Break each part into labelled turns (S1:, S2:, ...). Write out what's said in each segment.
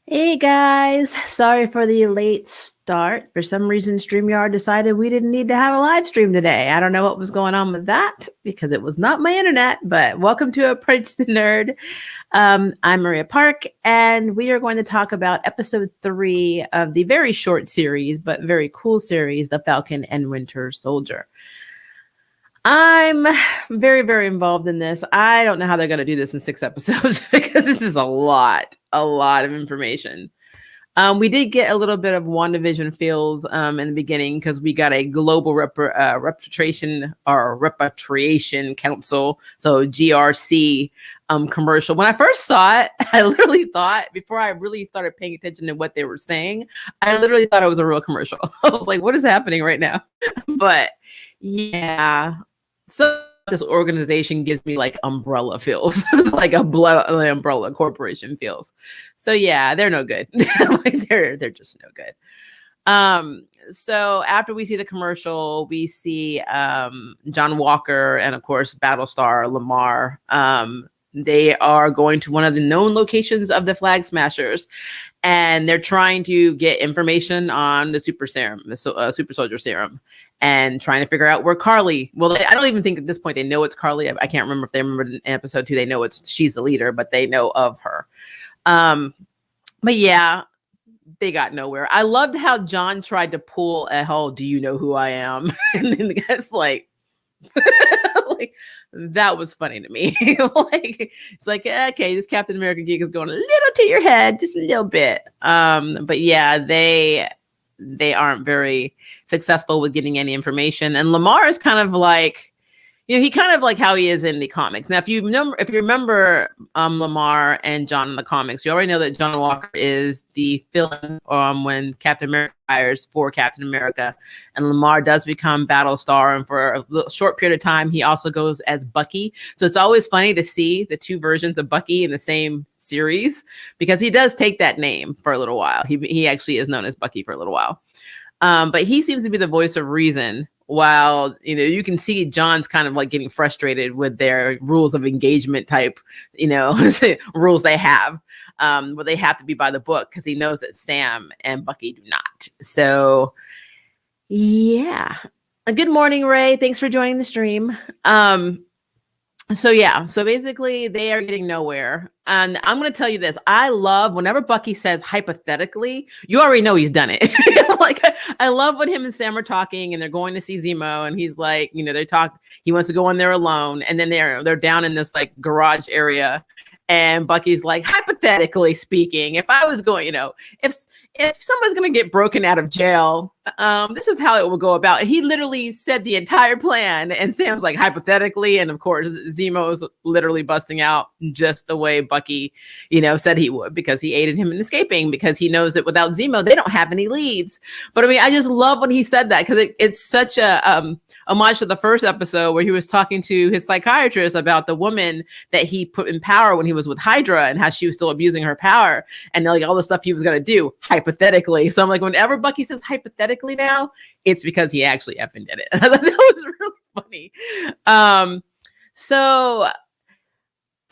S1: Hey guys, sorry for the late start. For some reason, StreamYard decided we didn't need to have a live stream today. I don't know what was going on with that because it was not my internet, but welcome to Approach the Nerd. I'm Maria Park, and we are going to talk about episode 3 of the very short series, but very cool series, The Falcon and Winter Soldier. I'm very, very involved in this. I don't know how they're going to do this in 6 episodes because this is a lot of information. We did get a little bit of WandaVision feels in the beginning because we got a global repatriation council, so GRC commercial. When I first saw it, I literally thought, before I really started paying attention to what they were saying, I literally thought it was a real commercial. I was like, what is happening right now? But yeah. So this organization gives me like umbrella feels, like a blood umbrella corporation feels. So yeah, they're no good. Like they're just no good. So after we see the commercial, we see John Walker and of course Battlestar Lamar. They are going to one of the known locations of the Flag Smashers, and they're trying to get information on the super serum, the super soldier serum, and trying to figure out where Carly. Well, I don't even think at this point they know it's Carly. I can't remember if they remember in episode 2 they know she's the leader, but they know of her. But yeah, they got nowhere. I loved how John tried to pull a whole "Do you know who I am?" and then the guy's like, like that was funny to me. Like it's like, okay, this Captain America gig is going a little to your head, just a little bit. But yeah, they aren't very successful with getting any information. And Lamar is kind of like, he kind of like how he is in the comics. Now, if you remember Lamar and John in the comics, you already know that John Walker is the villain when Captain America hires for Captain America, and Lamar does become Battlestar, and for a short period of time, he also goes as Bucky. So it's always funny to see the two versions of Bucky in the same series because he does take that name for a little while. He actually is known as Bucky for a little while. But he seems to be the voice of reason, while you can see John's kind of like getting frustrated with their rules of engagement type rules they have, where they have to be by the book because he knows that Sam and Bucky do not. So yeah, good morning, Ray, thanks for joining the stream. So basically they are getting nowhere. And I'm going to tell you this. I love whenever Bucky says hypothetically, you already know he's done it. Like I love when him and Sam are talking and they're going to see Zemo and he's like, they talk, he wants to go in there alone. And then they're down in this like garage area. And Bucky's like, hypothetically speaking, if I was going, if someone's going to get broken out of jail, this is how it will go about. He literally said the entire plan, and Sam's like, hypothetically, and of course, Zemo's literally busting out just the way Bucky, said he would, because he aided him in escaping, because he knows that without Zemo, they don't have any leads. But I mean, I just love when he said that, because it's such a homage to the first episode where he was talking to his psychiatrist about the woman that he put in power when he was with Hydra and how she was still abusing her power and like all the stuff he was going to do hypothetically. So I'm like, whenever Bucky says hypothetically now, it's because he actually effing did it. That was really funny. So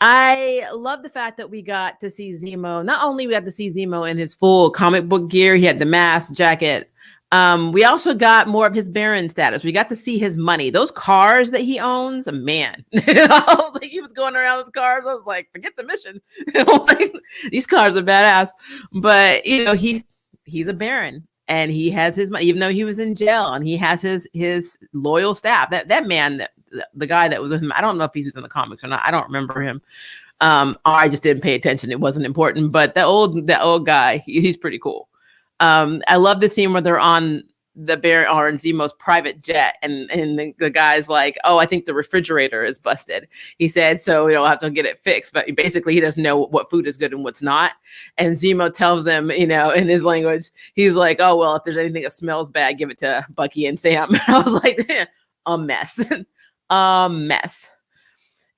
S1: I love the fact that we got to see Zemo. Not only we got to see Zemo in his full comic book gear, he had the mask, jacket. We also got more of his Baron status. We got to see his money. Those cars that he owns, man. Like he was going around with cars. I was like, forget the mission. Like, these cars are badass. But he's a Baron. And he has his money, even though he was in jail, and he has his loyal staff. That man, the guy that was with him, I don't know if he was in the comics or not. I don't remember him. Or I just didn't pay attention. It wasn't important. But that old guy, he's pretty cool. I love the scene where they're on the Baron or Zemo's private jet, and the guy's like, "Oh, I think the refrigerator is busted." He said, "So I'll have to get it fixed." But basically, he doesn't know what food is good and what's not. And Zemo tells him, in his language, he's like, "Oh well, if there's anything that smells bad, give it to Bucky and Sam." I was like, a mess, a mess.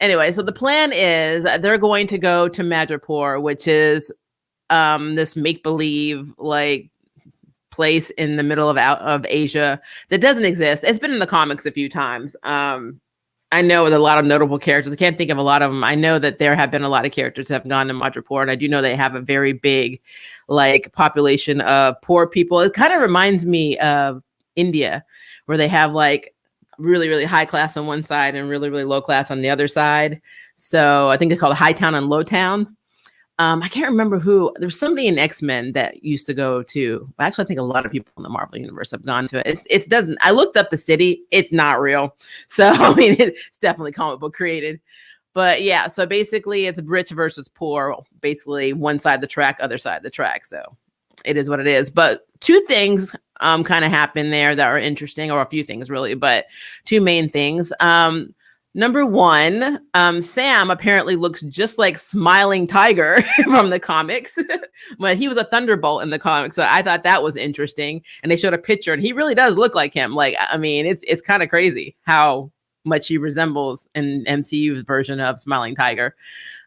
S1: Anyway, so the plan is they're going to go to Madripoor, which is this make-believe like place in the middle of Asia that doesn't exist. It's been in the comics a few times. I know with a lot of notable characters. I can't think of a lot of them. I know that there have been a lot of characters that have gone to Madripoor, and I do know they have a very big, like, population of poor people. It kind of reminds me of India, where they have like really, really high class on one side and really, really low class on the other side. So I think it's called High Town and Low Town. I can't remember who. There's somebody in X-Men that used to go to. Actually, I think a lot of people in the Marvel universe have gone to it. It doesn't. I looked up the city. It's not real. So I mean, it's definitely comic book created. But yeah, so basically, it's rich versus poor. Basically, one side of the track, other side of the track. So it is what it is. But two things kind of happen there that are interesting, or a few things really, but two main things. Number one, Sam apparently looks just like Smiling Tiger from the comics, but he was a Thunderbolt in the comics. So I thought that was interesting. And they showed a picture and he really does look like him. Like, I mean, it's kind of crazy how much he resembles an MCU version of Smiling Tiger.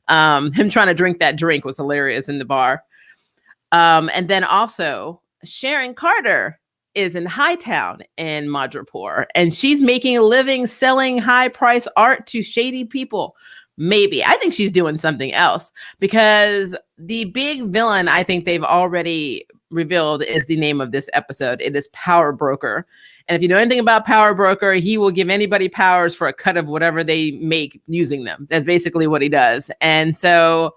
S1: Him trying to drink that drink was hilarious in the bar. And then also Sharon Carter is in Hightown in Madripoor, and she's making a living selling high price art to shady people. Maybe. I think she's doing something else, because the big villain I think they've already revealed is the name of this episode. It is Power Broker. And if you know anything about Power Broker, he will give anybody powers for a cut of whatever they make using them. That's basically what he does. And so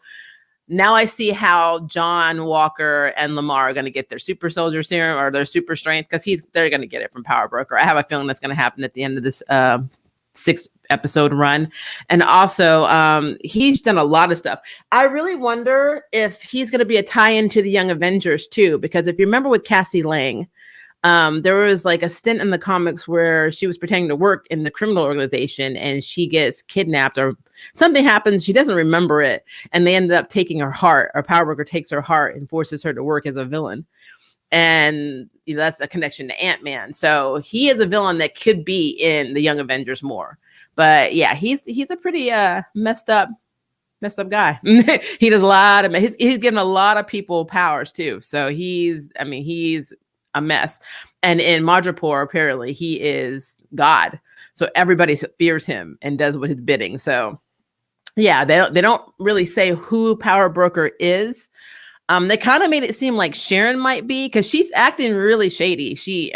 S1: now I see how John Walker and Lamar are going to get their super soldier serum or their super strength, because they're going to get it from Power Broker. I have a feeling that's going to happen at the end of this 6-episode run. And also, he's done a lot of stuff. I really wonder if he's going to be a tie-in to the Young Avengers too, because if you remember with Cassie Lang, there was like a stint in the comics where she was pretending to work in the criminal organization and she gets kidnapped or something happens. She doesn't remember it. And they ended up taking her heart, or Power Broker takes her heart and forces her to work as a villain. And that's a connection to Ant-Man. So he is a villain that could be in the Young Avengers more. But yeah, he's a pretty messed up guy. He does a lot of, he's given a lot of people powers too. So he's a mess. And in Madripoor, apparently he is God. So everybody fears him and does what his bidding. So yeah, they don't really say who Power Broker is. They kind of made it seem like Sharon might be, because she's acting really shady. She's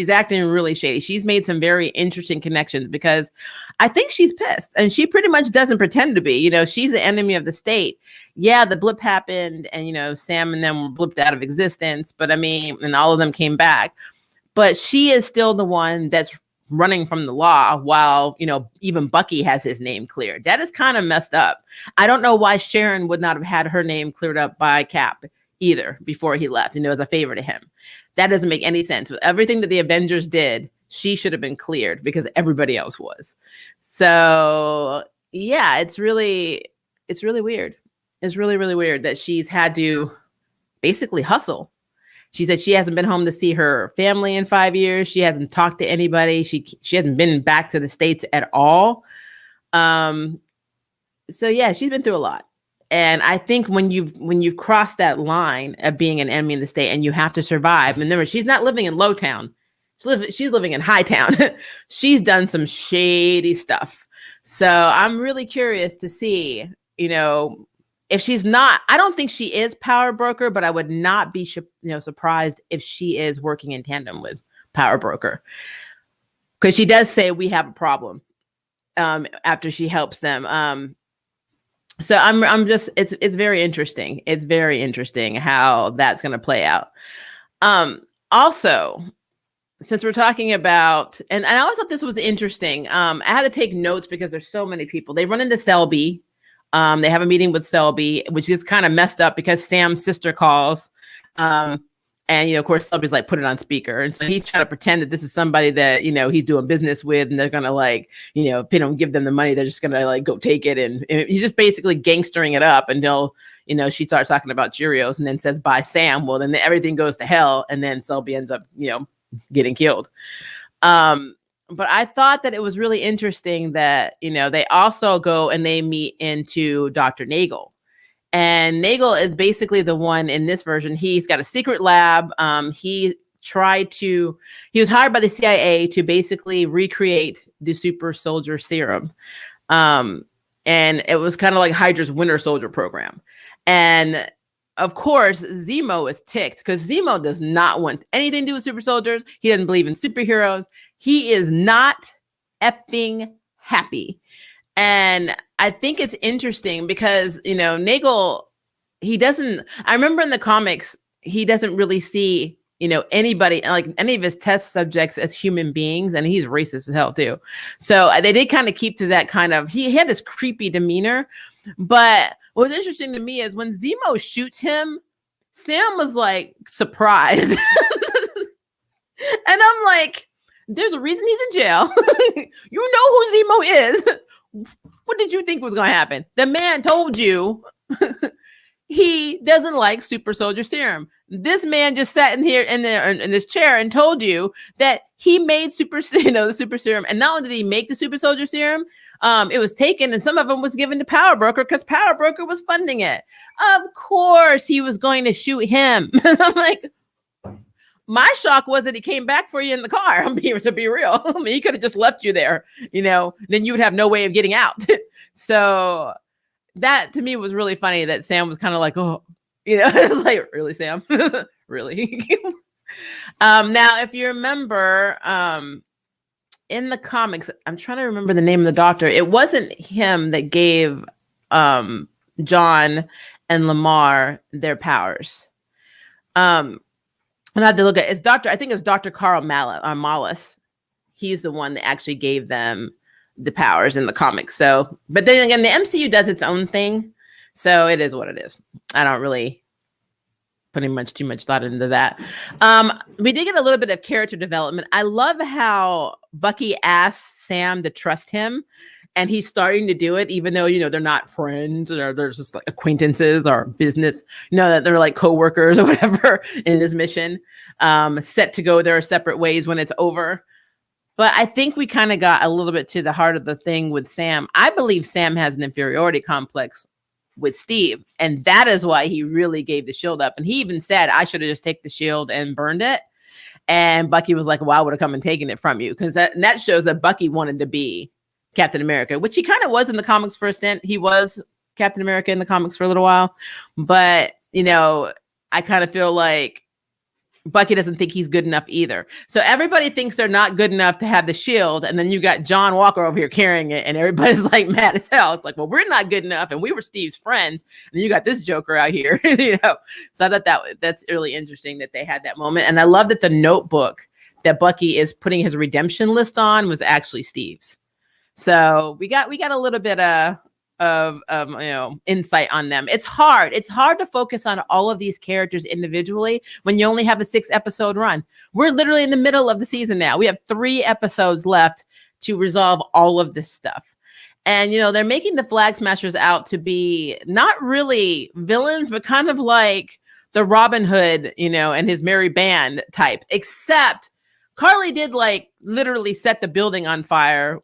S1: acting really shady. She's made some very interesting connections, because I think she's pissed, and she pretty much doesn't pretend to be. She's the enemy of the state. Yeah, the blip happened, and Sam and them were blipped out of existence. But and all of them came back. But she is still the one that's running from the law, while even Bucky has his name cleared. That is kind of messed up. I don't know why Sharon would not have had her name cleared up by Cap either before he left, as a favor to him. That doesn't make any sense. With everything that the Avengers did, she should have been cleared because everybody else was. So yeah, it's really weird. It's really, really weird that she's had to basically hustle. She said she hasn't been home to see her family in 5 years. She hasn't talked to anybody. She hasn't been back to the States at all. So yeah, she's been through a lot. And I think when you've crossed that line of being an enemy in the state and you have to survive, and remember, she's not living in Lowtown. She's living in Hightown. She's done some shady stuff. So I'm really curious to see, if she's not. I don't think she is Power Broker, but I would not be surprised if she is working in tandem with Power Broker, because she does say we have a problem after she helps them. So I'm just, it's very interesting. It's very interesting how that's going to play out. Also, since we're talking about, and I always thought this was interesting. I had to take notes because there's so many people. They run into Selby. They have a meeting with Selby, which is kind of messed up because Sam's sister calls. And, of course, Selby's like, put it on speaker. And so he's trying to pretend that this is somebody that, he's doing business with. And they're going to if they don't give them the money, they're just going to go take it. And he's just basically gangstering it up until, she starts talking about Cheerios and then says, bye, Sam. Well, then everything goes to hell. And then Selby ends up, getting killed. But I thought that it was really interesting that, they also go and they meet into Dr. Nagel. And Nagel is basically the one in this version. He's got a secret lab. He he was hired by the CIA to basically recreate the super soldier serum. And it was kind of like Hydra's Winter Soldier program. And of course, Zemo is ticked because Zemo does not want anything to do with super soldiers. He doesn't believe in superheroes. He is not effing happy. And I think it's interesting because, Nagel, I remember in the comics, he doesn't really see, anybody, like any of his test subjects as human beings. And he's racist as hell too. So they did kind of keep to that kind of, he had this creepy demeanor. But what was interesting to me is when Zemo shoots him, Sam was like surprised. And I'm like, there's a reason he's in jail. You know who Zemo is. What did you think was going to happen? The man told you he doesn't like super soldier serum. This man just sat in this chair and told you that he made the super serum. And not only did he make the super soldier serum, it was taken and some of them was given to Power Broker because Power Broker was funding it. Of course, he was going to shoot him. I'm like, my shock was that he came back for you in the car. To be real, I mean, he could have just left you there, then you would have no way of getting out. So that to me was really funny that Sam was kind of like, oh, it was like, really, Sam? Really? Now, if you remember, in the comics, I'm trying to remember the name of the doctor. It wasn't him that gave John and Lamar their powers. I had to look at I think it's Dr. Carl Mallis. He's the one that actually gave them the powers in the comics. So, but then again, the MCU does its own thing. So it is what it is. I don't really put too much thought into that. We did get a little bit of character development. I love how Bucky asks Sam to trust him. And he's starting to do it, even though, they're not friends or they're just like acquaintances or business, that they're like coworkers or whatever in this mission, set to go their separate ways when it's over. But I think we kind of got a little bit to the heart of the thing with Sam. I believe Sam has an inferiority complex with Steve. And that is why he really gave the shield up. And he even said, I should have just taken the shield and burned it. And Bucky was like, well, I would have come and taken it from you. Because that shows that Bucky wanted to be Captain America, which he kind of was in the comics for a stint. He was Captain America in the comics for a little while. But, I kind of feel like Bucky doesn't think he's good enough either. So everybody thinks they're not good enough to have the shield. And then you got John Walker over here carrying it. And everybody's like mad as hell. It's like, well, we're not good enough. And we were Steve's friends. And you got this Joker out here, So I thought that's really interesting that they had that moment. And I love that the notebook that Bucky is putting his redemption list on was actually Steve's. So we got a little bit of insight on them. It's hard to focus on all of these characters individually when you only have a 6-episode run. We're literally in the middle of the season now. We have 3 episodes left to resolve all of this stuff. And, they're making the Flag Smashers out to be not really villains, but kind of like the Robin Hood, and his merry band type, except Carly did like literally set the building on fire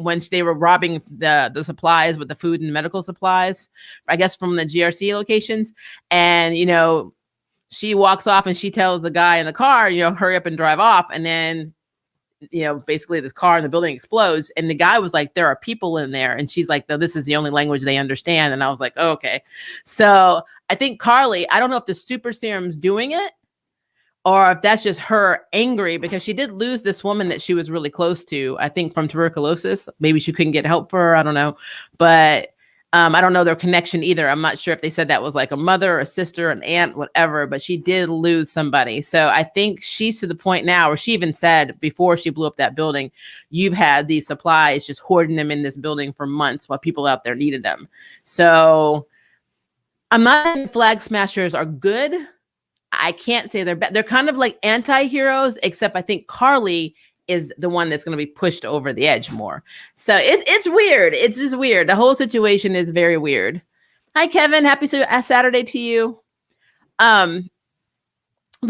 S1: when they were robbing the supplies with the food and medical supplies, I guess from the GRC locations. And, she walks off and she tells the guy in the car, hurry up and drive off. And then, basically this car in the building explodes. And the guy was like, there are people in there. And she's like, no, this is the only language they understand. And I was like, oh, okay. So I think Carly, I don't know if the super serum's doing it, or if that's just her angry because she did lose this woman that she was really close to, I think from tuberculosis. Maybe she couldn't get help for her. I don't know. But I don't know their connection either. I'm not sure if they said that was like a mother, a sister, an aunt, whatever, but she did lose somebody. So I think she's to the point now where she even said before she blew up that building, you've had these supplies just hoarding them in this building for months while people out there needed them. So I'm not saying Flag Smashers are good. I can't say they're bad. They're kind of like anti-heroes, except I think Carly is the one that's going to be pushed over the edge more. So it's weird. It's just weird. The whole situation is very weird. Hi, Kevin. Happy Saturday to you. But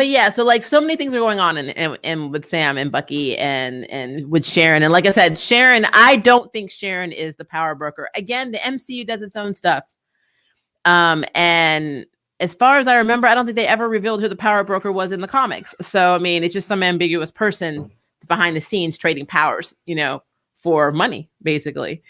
S1: yeah, so like so many things are going on and with Sam and Bucky and with Sharon. And like I said, Sharon, I don't think Sharon is the power broker. Again, the MCU does its own stuff. And as far as I remember, I don't think they ever revealed who the power broker was in the comics. So, I mean, it's just some ambiguous person behind the scenes trading powers, for money, basically.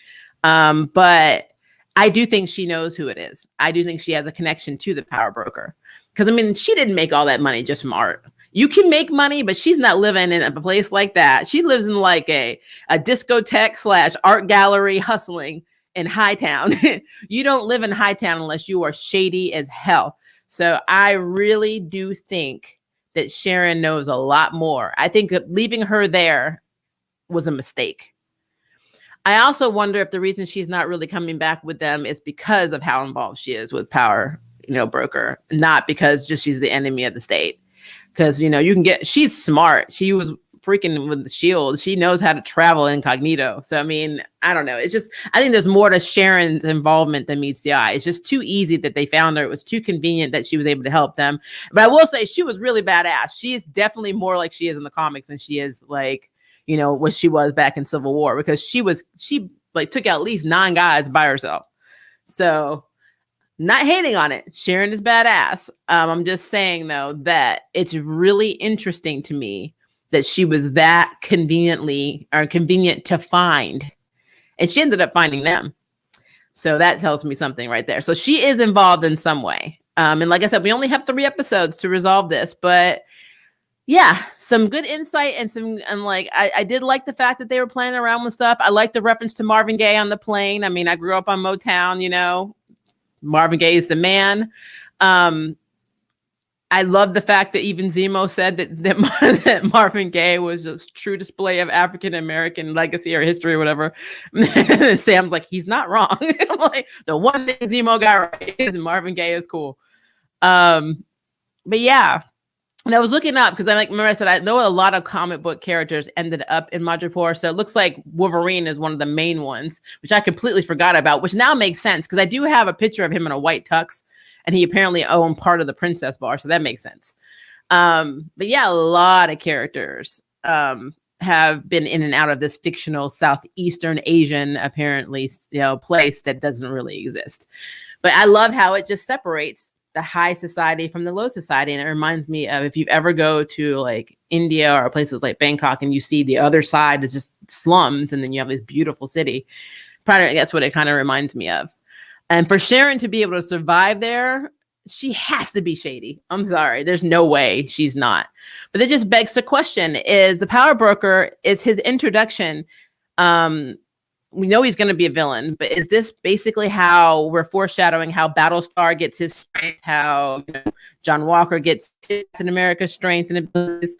S1: But I do think she knows who it is. I do think she has a connection to the power broker. Because, I mean, she didn't make all that money just from art. You can make money, but she's not living in a place like that. She lives in like a discotheque / art gallery hustling in Hightown. You don't live in Hightown unless you are shady as hell. So I really do think that Sharon knows a lot more. I think leaving her there was a mistake. I also wonder if the reason she's not really coming back with them is because of how involved she is with power, broker, not because just she's the enemy of the state. Because, she's smart. She was freaking with the shield. She knows how to travel incognito. So, I mean, I don't know. It's just, I think there's more to Sharon's involvement than meets the eye. It's just too easy that they found her. It was too convenient that she was able to help them. But I will say she was really badass. She is definitely more like she is in the comics than she is like, what she was back in Civil War, because she like took out at least 9 guys by herself. So not hating on it. Sharon is badass. I'm just saying though, that it's really interesting to me that she was that convenient to find. And she ended up finding them. So that tells me something right there. So she is involved in some way. And like I said, we only have 3 episodes to resolve this, but yeah, some good insight and like, I did like the fact that they were playing around with stuff. I like the reference to Marvin Gaye on the plane. I mean, I grew up on Motown, Marvin Gaye is the man. I love the fact that even Zemo said that Marvin Gaye was a true display of African-American legacy or history or whatever. And Sam's like, he's not wrong. I'm like, the one thing Zemo got right is Marvin Gaye is cool. But yeah. And I was looking up because remember I said, I know a lot of comic book characters ended up in Madripoor. So it looks like Wolverine is one of the main ones, which I completely forgot about, which now makes sense because I do have a picture of him in a white tux and he apparently owned part of the Princess Bar. So that makes sense. But yeah, a lot of characters have been in and out of this fictional Southeastern Asian, apparently, place that doesn't really exist. But I love how it just separates the high society from the low society. And it reminds me of if you ever go to like India or places like Bangkok and you see the other side is just slums and then you have this beautiful city. Probably that's what it kind of reminds me of. And for Sharon to be able to survive there, she has to be shady. I'm sorry. There's no way she's not. But it just begs the question, is the power broker, is his introduction, we know he's going to be a villain, but is this basically how we're foreshadowing how Battlestar gets his strength, how John Walker gets his Captain America's strength and abilities?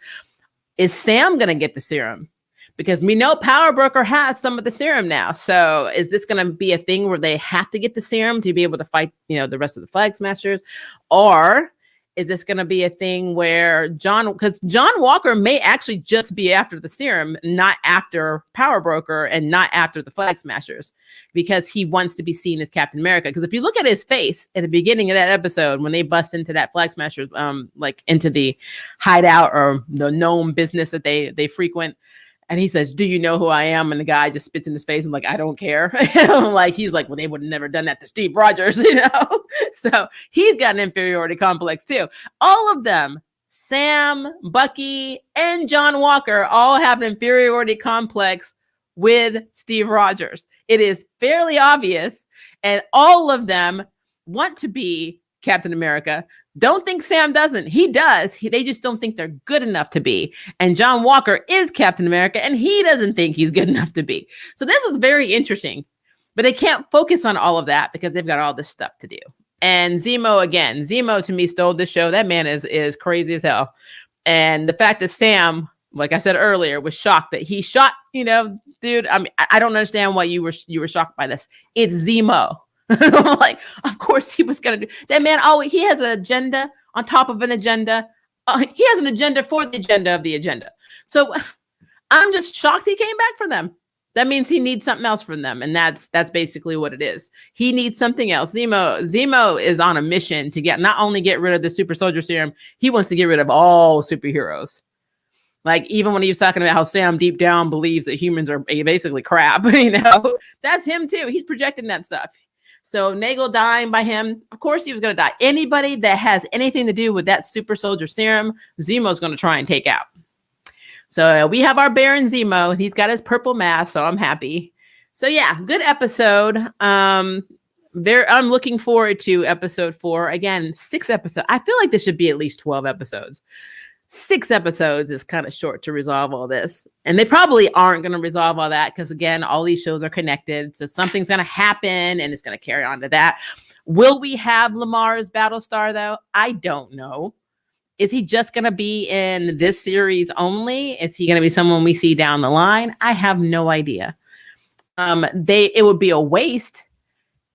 S1: Is Sam going to get the serum? Because we know Power Broker has some of the serum now. So is this going to be a thing where they have to get the serum to be able to fight, the rest of the Flag Smashers? Or is this going to be a thing where because John Walker may actually just be after the serum, not after Power Broker and not after the Flag Smashers, because he wants to be seen as Captain America. Because if you look at his face at the beginning of that episode, when they bust into that Flag Smashers, like into the hideout or the gnome business that they frequent, and he says, "Do you know who I am?" And the guy just spits in his face and like, "I don't care." He's like, "Well, they would have never done that to Steve Rogers," So he's got an inferiority complex too. All of them, Sam, Bucky, and John Walker, all have an inferiority complex with Steve Rogers. It is fairly obvious, and all of them want to be Captain America. Don't think Sam doesn't. He does. They just don't think they're good enough to be. And John Walker is Captain America, and he doesn't think he's good enough to be. So this is very interesting. But they can't focus on all of that because they've got all this stuff to do. And Zemo to me stole this show. That man is crazy as hell. And the fact that Sam, like I said earlier, was shocked that he shot, dude. I mean, I don't understand why you were shocked by this. It's Zemo. I'm like, of course he was going to do that, man. He has an agenda on top of an agenda. He has an agenda for the agenda of the agenda. So I'm just shocked he came back for them. That means he needs something else from them. And that's basically what it is. He needs something else. Zemo is on a mission to not only get rid of the super soldier serum, he wants to get rid of all superheroes. Like, even when he was talking about how Sam deep down believes that humans are basically crap, that's him too. He's projecting that stuff. So Nagel dying by him, of course he was going to die. Anybody that has anything to do with that super soldier serum, Zemo's going to try and take out. So we have our Baron Zemo. He's got his purple mask, so I'm happy. So yeah, good episode. I'm looking forward to episode 4. Again, 6 episodes. I feel like this should be at least 12 episodes. 6 episodes is kind of short to resolve all this. And they probably aren't going to resolve all that because, again, all these shows are connected. So something's going to happen and it's going to carry on to that. Will we have Lamar's Battlestar, though? I don't know. Is he just going to be in this series only? Is he going to be someone we see down the line? I have no idea. It would be a waste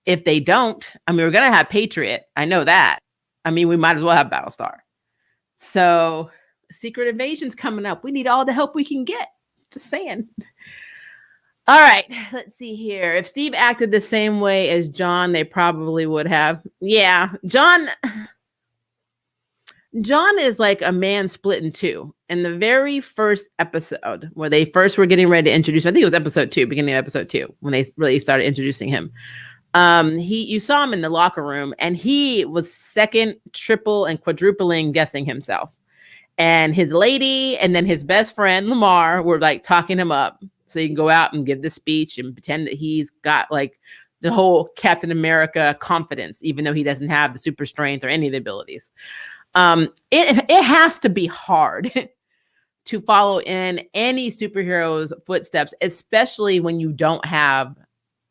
S1: if they don't. I mean, we're going to have Patriot. I know that. I mean, we might as well have Battlestar. So Secret Invasion's coming up. We need all the help we can get. Just saying. All right, let's see here. If Steve acted the same way as John, they probably would have. Yeah, John is like a man split in two. In the very first episode, where they first were getting ready to introduce, I think it was episode 2, beginning of episode 2, when they really started introducing him. You saw him in the locker room, and he was second, triple, and quadrupling guessing himself. And his lady and then his best friend, Lamar, were like talking him up so he can go out and give the speech and pretend that he's got like the whole Captain America confidence, even though he doesn't have the super strength or any of the abilities. It has to be hard to follow in any superhero's footsteps, especially when you don't have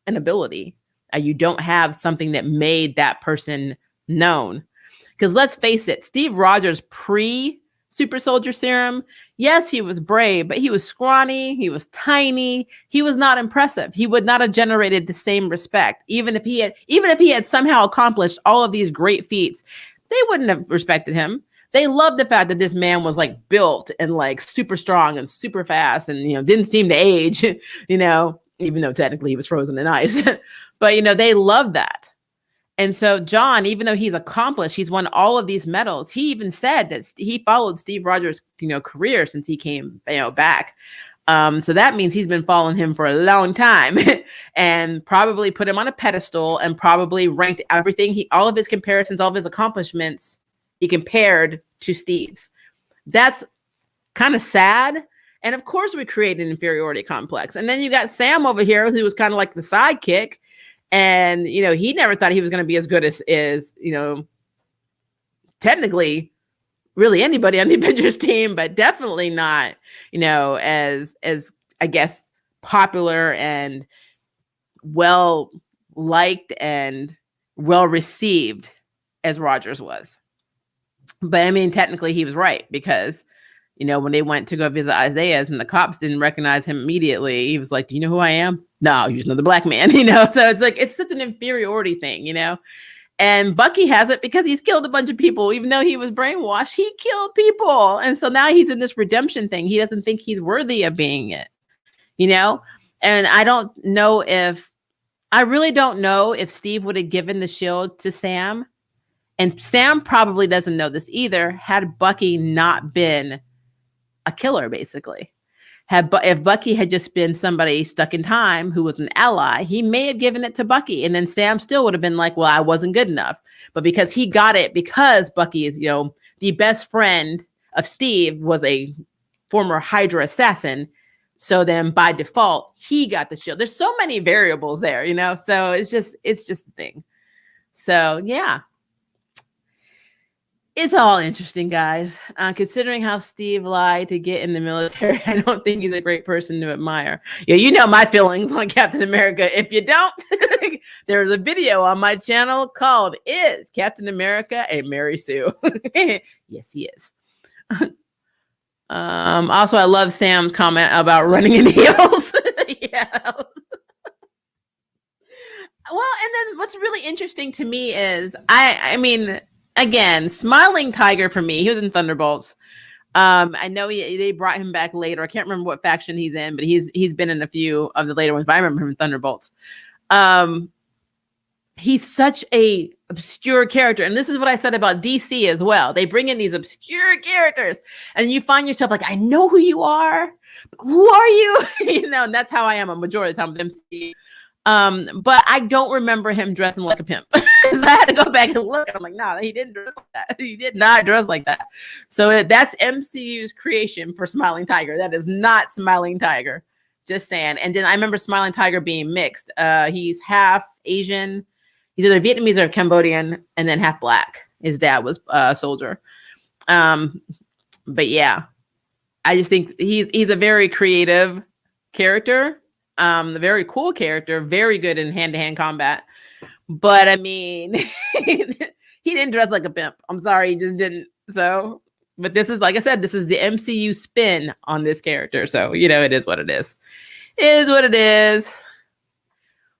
S1: an ability. You don't have something that made that person known. Because let's face it, Steve Rogers pre-Super Soldier Serum, yes, he was brave, but he was scrawny, he was tiny, he was not impressive. He would not have generated the same respect. Even if he had somehow accomplished all of these great feats, they wouldn't have respected him. They loved the fact that this man was like built and like super strong and super fast and, didn't seem to age, even though technically he was frozen in ice. But, they love that. And so John, even though he's accomplished, he's won all of these medals. He even said that he followed Steve Rogers' career since he came back. So that means he's been following him for a long time and probably put him on a pedestal and probably ranked everything. All of his comparisons, all of his accomplishments, he compared to Steve's. That's kind of sad. And of course we create an inferiority complex. And then you got Sam over here, who was kind of like the sidekick. And, he never thought he was going to be as good as technically really anybody on the Avengers team, but definitely not, as I guess, popular and well liked and well received as Rogers was. But I mean, technically he was right because, when they went to go visit Isaiah's and the cops didn't recognize him immediately, he was like, "Do you know who I am?" "No, you're just another black man," So it's like, it's such an inferiority thing, And Bucky has it because he's killed a bunch of people, even though he was brainwashed. He killed people. And so now he's in this redemption thing. He doesn't think he's worthy of being it, And I really don't know if Steve would have given the shield to Sam. And Sam probably doesn't know this either, had Bucky not been a killer, basically. If Bucky had just been somebody stuck in time who was an ally, he may have given it to Bucky. And then Sam still would have been like, well, I wasn't good enough. But because he got it, because Bucky is, the best friend of Steve was a former Hydra assassin. So then by default, he got the shield. There's so many variables there, so it's just a thing. So yeah. It's all interesting, guys. Considering how Steve lied to get in the military, I don't think he's a great person to admire. Yeah, my feelings on Captain America. If you don't, there's a video on my channel called "Is Captain America a Mary Sue?" Yes, he is. Also, I love Sam's comment about running in heels. Yeah. Well, and then what's really interesting to me is, I mean, again, Smiling Tiger for me, he was in Thunderbolts. I know they brought him back later. I can't remember what faction he's in, but he's been in a few of the later ones, but I remember him in Thunderbolts. He's such a obscure character. And this is what I said about DC as well. They bring in these obscure characters and you find yourself like, I know who you are. Who are you? And that's how I am a majority of the time with MC. But I don't remember him dressing like a pimp. So I had to go back and look. I'm like, no, he didn't dress like that. He did not dress like that. So that's MCU's creation for Smiling Tiger. That is not Smiling Tiger. Just saying. And then I remember Smiling Tiger being mixed. He's half Asian. He's either Vietnamese or Cambodian, and then half black. His dad was a soldier. But yeah, I just think he's a very creative character. A very cool character, very good in hand-to-hand combat. But I mean, he didn't dress like a pimp. I'm sorry, he just didn't. So, but this is, like I said, this is the MCU spin on this character. So, it is what it is. It is what it is.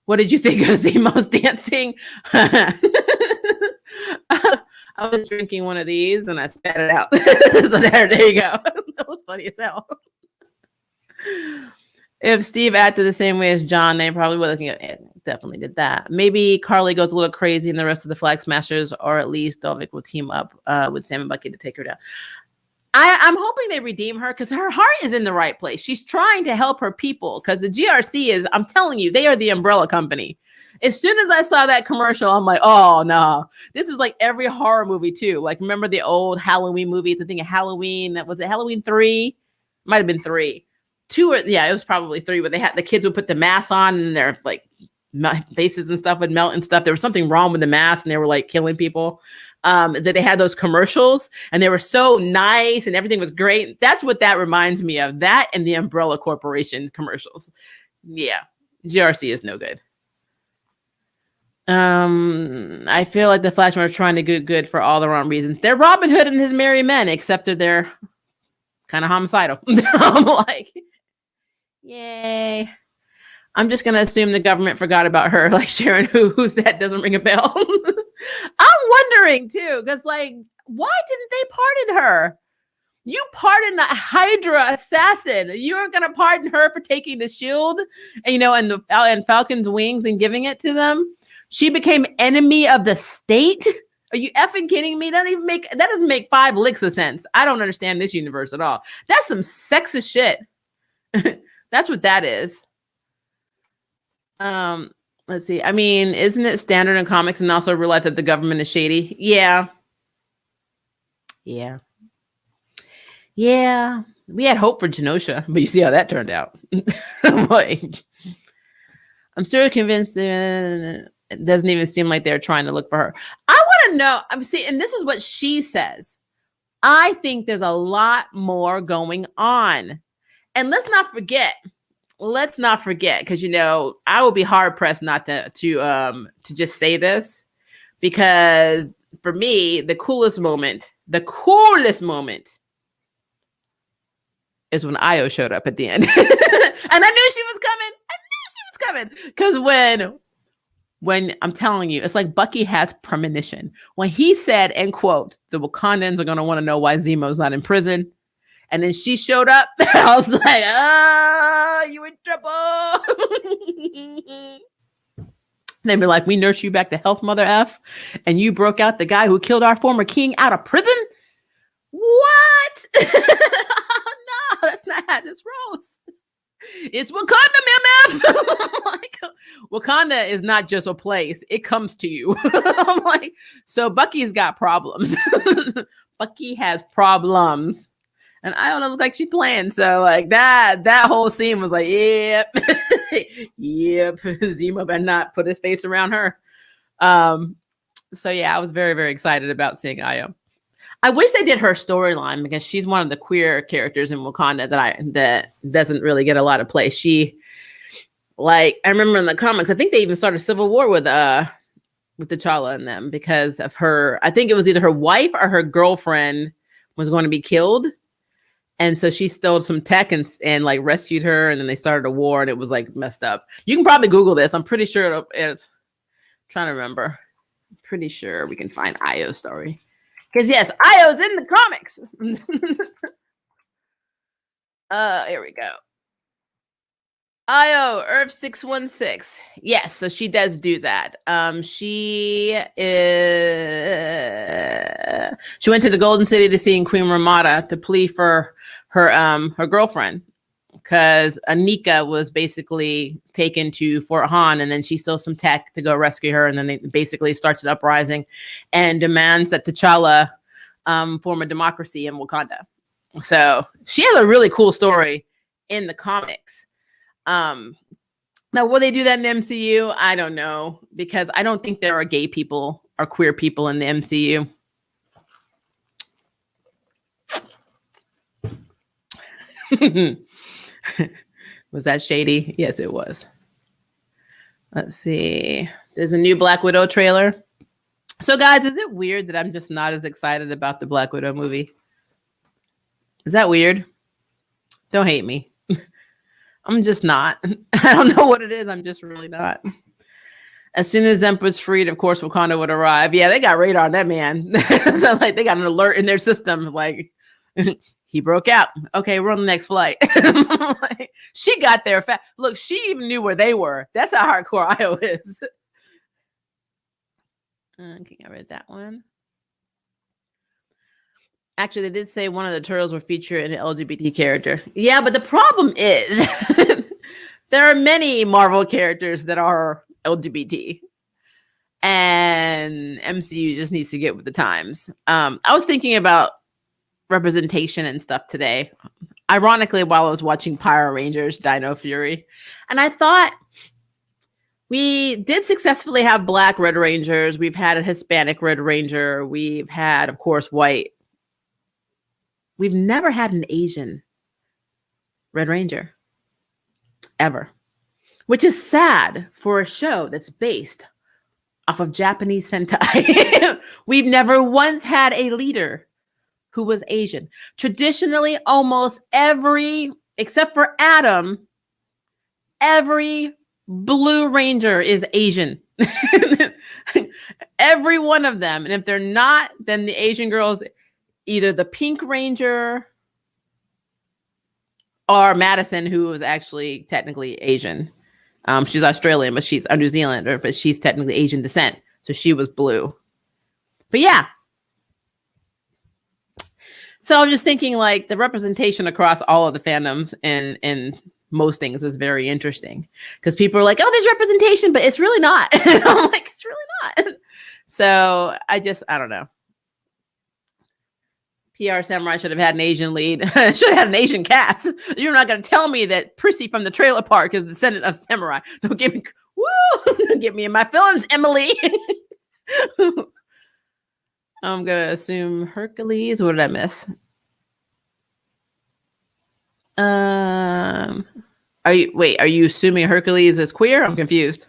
S1: What did you think of Zemo's dancing? I was drinking one of these and I spat it out. So there you go. That was funny as hell. If Steve acted the same way as John, they probably would have definitely did that. Maybe Carly goes a little crazy and the rest of the Flag Smashers, or at least Dovik will team up with Sam and Bucky to take her down. I'm hoping they redeem her because her heart is in the right place. She's trying to help her people because the GRC is, I'm telling you, they are the umbrella company. As soon as I saw that commercial, I'm like, oh, no. This is like every horror movie, too. Like, remember the old Halloween movies? I think of Halloween. Was it Halloween 3? Might have been 3. 2 or, yeah, it was probably 3, but the kids would put the mask on and their like faces and stuff would melt and stuff. There was something wrong with the mask and they were like killing people. That they had those commercials and they were so nice and everything was great. That's what that reminds me of. That and the Umbrella Corporation commercials. Yeah, GRC is no good. I feel like the Flashman are trying to do good for all the wrong reasons. They're Robin Hood and his merry men, except that they're kind of homicidal. I'm like, yay. I'm just gonna assume the government forgot about her. Like Sharon, who's that? Doesn't ring a bell. I'm wondering too, because like, why didn't they pardon her? You pardoned the Hydra assassin. You're gonna pardon her for taking the shield, and Falcon's wings and giving it to them. She became enemy of the state. Are you effing kidding me? That doesn't make 5 licks of sense. I don't understand this universe at all. That's some sexist shit. That's what that is. Let's see. I mean, isn't it standard in comics and also real life that the government is shady? Yeah. Yeah. Yeah. We had hope for Genosha, but you see how that turned out. Like, I'm still convinced it doesn't even seem like they're trying to look for her. I want to know. And this is what she says. I think there's a lot more going on. And let's not forget, because I will be hard pressed not to just say this, because for me, the coolest moment is when Io showed up at the end. And I knew she was coming. Because when I'm telling you, it's like Bucky has premonition. When he said, end quote, the Wakandans are going to want to know why Zemo's not in prison. And then she showed up. I was like, you in trouble. They'd be like, we nursed you back to health, Mother F. And you broke out the guy who killed our former king out of prison? What? No, that's not how this rolls. It's Wakanda, MF. Like, Wakanda is not just a place. It comes to you. I'm like, so Bucky's got problems. Bucky has problems. And I don't look like she planned. So like that whole scene was like, yep. Yep. Zemo better not put his face around her. So yeah, I was very, very excited about seeing Io. I wish they did her storyline because she's one of the queer characters in Wakanda that doesn't really get a lot of play. She, like, I remember in the comics, I think they even started a civil war with T'Challa and them because of her. I think it was either her wife or her girlfriend was going to be killed. And so she stole some tech and like rescued her. And then they started a war and it was like messed up. You can probably Google this. I'm pretty sure it's trying to remember. I'm pretty sure we can find Io's story. Because yes, Io's in the comics. Here we go. Io, Earth 616. Yes, so she does do that. She went to the Golden City to see Queen Ramada to plea for her girlfriend. because Anika was basically taken to Fort Han, and then she steals some tech to go rescue her, and then it basically starts an uprising and demands that T'Challa form a democracy in Wakanda. So she has a really cool story in the comics. Now, will they do that in the MCU? I don't know, because I don't think there are gay people or queer people in the MCU. Was that shady? Yes, it was. Let's see. There's a new Black Widow trailer. So, guys, is it weird that I'm just not as excited about the Black Widow movie? Is that weird? Don't hate me. I'm just not. I don't know what it is. I'm just really not. As soon as Zemp was freed, of course, Wakanda would arrive. Yeah, they got radar on that man. Like, they got an alert in their system. Like, he broke out. Okay, we're on the next flight. Like, she got there fast. Look, she even knew where they were. That's how hardcore Io is. Okay, I read that one. Actually, they did say one of the turtles were featured in an LGBT character. Yeah, but the problem is there are many Marvel characters that are LGBT. And MCU just needs to get with the times. I was thinking about representation and stuff today. Ironically, while I was watching Power Rangers Dino Fury. And I thought we did successfully have Black Red Rangers. We've had a Hispanic Red Ranger. We've had, of course, white. We've never had an Asian Red Ranger, ever, which is sad for a show that's based off of Japanese Sentai. We've never once had a leader who was Asian. Traditionally, almost every, except for Adam, every Blue Ranger is Asian. Every one of them. And if they're not, then the Asian girls, either the Pink Ranger or Madison, who was actually technically Asian. She's Australian, but she's a New Zealander, but she's technically Asian descent. So she was blue. But yeah. So I'm just thinking, like, the representation across all of the fandoms and most things is very interesting, because people are like, oh, there's representation, but it's really not. I'm like, it's really not. So I don't know. PR Samurai should have had an Asian lead. Should have had an Asian cast. You're not going to tell me that Prissy from the Trailer Park is the descendant of Samurai. Don't get me, woo, get me in my feelings, Emily. I'm going to assume Hercules. What did I miss? Are you assuming Hercules is queer? I'm confused.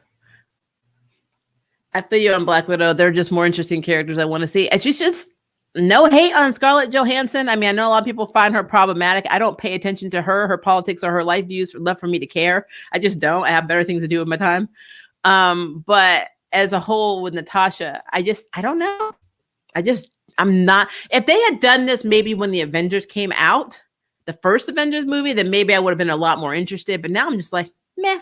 S1: I feel you on Black Widow. They're just more interesting characters I want to see. It's just no hate on Scarlett Johansson. I mean, I know a lot of people find her problematic. I don't pay attention to her politics, or her life views enough for me to care. I just don't. I have better things to do with my time. But as a whole with Natasha, I don't know. I'm not. If they had done this maybe when the Avengers came out, the first Avengers movie, then maybe I would have been a lot more interested. But now I'm just like, meh.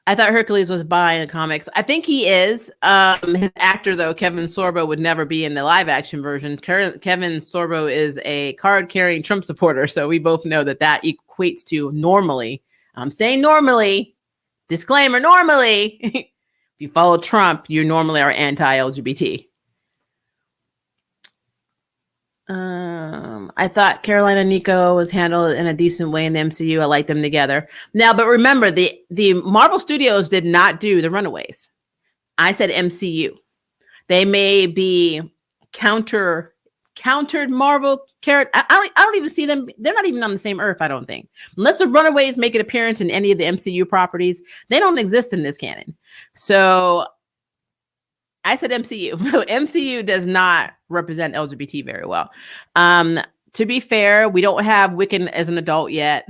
S1: I thought Hercules was bi in the comics. I think he is. His actor, though, Kevin Sorbo, would never be in the live action version. Kevin Sorbo is a card-carrying Trump supporter, so we both know that equates to normally. I'm saying normally. Disclaimer, normally. If you follow Trump, you normally are anti-LGBT. I thought Caroline and Nico was handled in a decent way in the MCU. I like them together. Now, but remember, the Marvel Studios did not do the Runaways. I said MCU. They may be countered Marvel character. I don't even see them. They're not even on the same earth, I don't think. Unless the Runaways make an appearance in any of the MCU properties, they don't exist in this canon. So I said MCU. MCU does not represent LGBT very well. To be fair, we don't have Wiccan as an adult yet.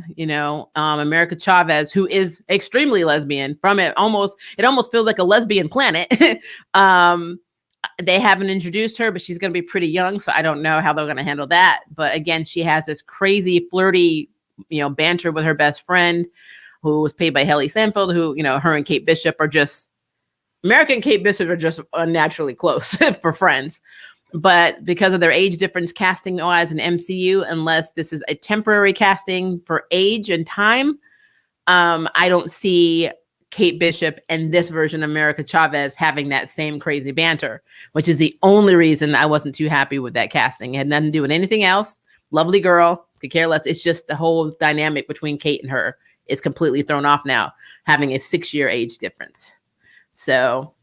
S1: America Chavez, who is extremely lesbian. It almost feels like a lesbian planet. They haven't introduced her, but she's going to be pretty young, so I don't know how they're going to handle that. But again, she has this crazy, flirty, banter with her best friend, who was played by Haley Steinfeld, who, her and Kate Bishop are just, America and Kate Bishop are just unnaturally close for friends. But because of their age difference casting wise in MCU, unless this is a temporary casting for age and time, I don't see Kate Bishop and this version of America Chavez having that same crazy banter, which is the only reason I wasn't too happy with that casting. It had nothing to do with anything else. Lovely girl, could care less. It's just the whole dynamic between Kate and her is completely thrown off now, having a 6-year age difference. So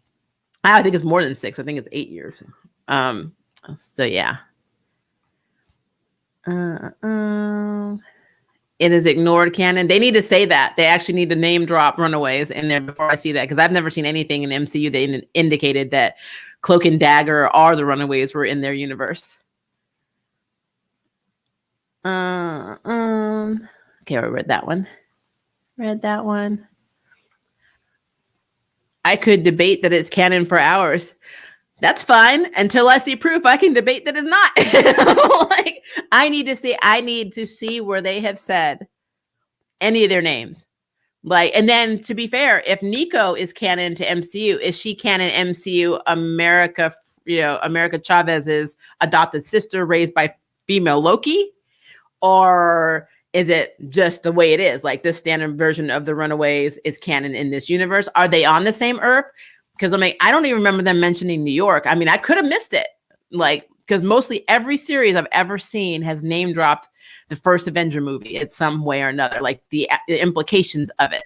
S1: I think it's more than 6. I think it's 8 years. So yeah. It is ignored canon. They need to say that. They actually need to name drop Runaways in there before I see that, because I've never seen anything in MCU that indicated that Cloak and Dagger or the Runaways were in their universe. Okay, I read that one. I could debate that it's canon for hours. That's fine until I see proof. I can debate that it's not. Like, I need to see where they have said any of their names. Like, and then to be fair, if Nico is canon to MCU, is she canon MCU America, America Chavez's adopted sister raised by female Loki? Or is it just the way it is? Like, this standard version of the Runaways is canon in this universe. Are they on the same Earth? Because I don't even remember them mentioning New York. I mean, I could have missed it. Like, because mostly every series I've ever seen has name dropped the first Avenger movie in some way or another, like the implications of it.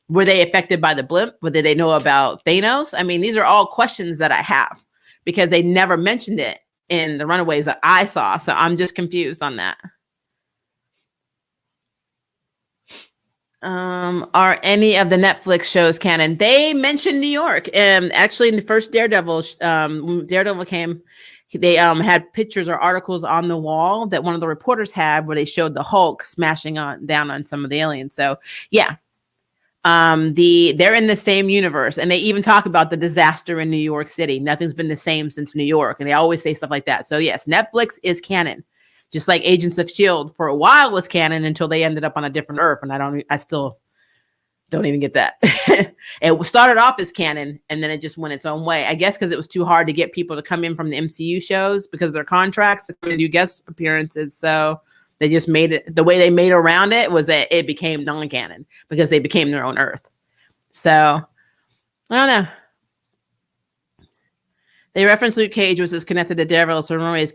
S1: Were they affected by the blimp? What did they know about Thanos? I mean, these are all questions that I have because they never mentioned it in the Runaways that I saw. So I'm just confused on that. Are any of the Netflix shows canon? They mentioned New York. Actually, in the first Daredevil, Daredevil came, they had pictures or articles on the wall that one of the reporters had where they showed the Hulk smashing down on some of the aliens. So yeah, they're in the same universe, and they even talk about the disaster in New York City. Nothing's been the same since New York, and they always say stuff like that. So yes, Netflix is canon. Just like Agents of S.H.I.E.L.D. for a while was canon until they ended up on a different Earth. And I still don't even get that. It started off as canon and then it just went its own way. I guess because it was too hard to get people to come in from the MCU shows because of their contracts to come and do guest appearances. So they just made it, the way they made around it was that it became non-canon because they became their own Earth. So I don't know. They reference Luke Cage, which is connected to Daredevil, so Runaways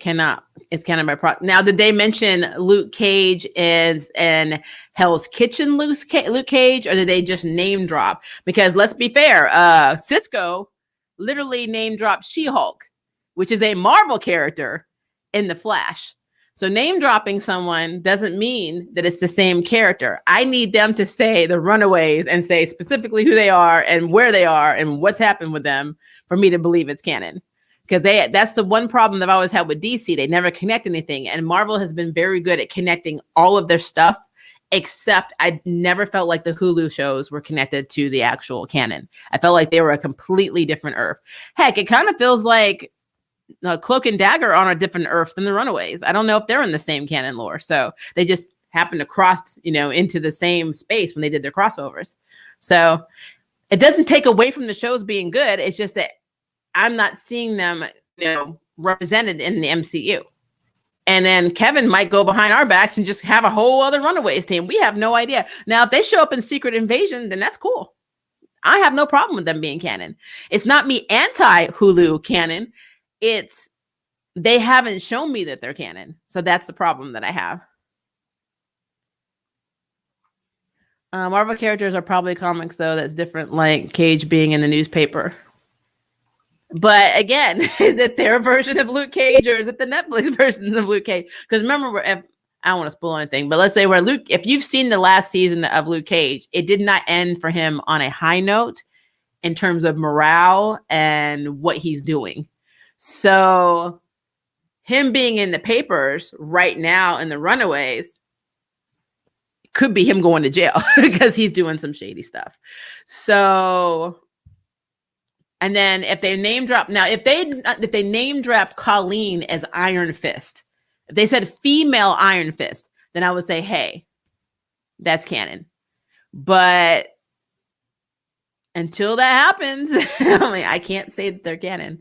S1: is canon by product. Now, did they mention Luke Cage is in Hell's Kitchen Luke Cage, or did they just name drop? Because let's be fair, Cisco literally name dropped She-Hulk, which is a Marvel character in The Flash. So name dropping someone doesn't mean that it's the same character. I need them to say the Runaways and say specifically who they are and where they are and what's happened with them for me to believe it's canon. Because that's the one problem that I've always had with DC. They never connect anything. And Marvel has been very good at connecting all of their stuff, except I never felt like the Hulu shows were connected to the actual canon. I felt like they were a completely different Earth. Heck, it kind of feels like Cloak and Dagger on a different Earth than the Runaways. I don't know if they're in the same canon lore. So they just happened to cross, into the same space when they did their crossovers. So it doesn't take away from the shows being good. It's just that I'm not seeing them, represented in the MCU. And then Kevin might go behind our backs and just have a whole other Runaways team. We have no idea. Now, if they show up in Secret Invasion, then that's cool. I have no problem with them being canon. It's not me anti-Hulu canon. It's they haven't shown me that they're canon. So that's the problem that I have. Marvel characters are probably comics, though. That's different, like Cage being in the newspaper. But again, is it their version of Luke Cage or is it the Netflix version of Luke Cage? Because remember, I don't want to spoil anything, but let's say where Luke, if you've seen the last season of Luke Cage, it did not end for him on a high note in terms of morale and what he's doing. So him being in the papers right now in the Runaways could be him going to jail because he's doing some shady stuff. So... And then if they name drop, now if they name dropped Colleen as Iron Fist, if they said female Iron Fist, then I would say, hey, that's canon. But until that happens, I can't say that they're canon.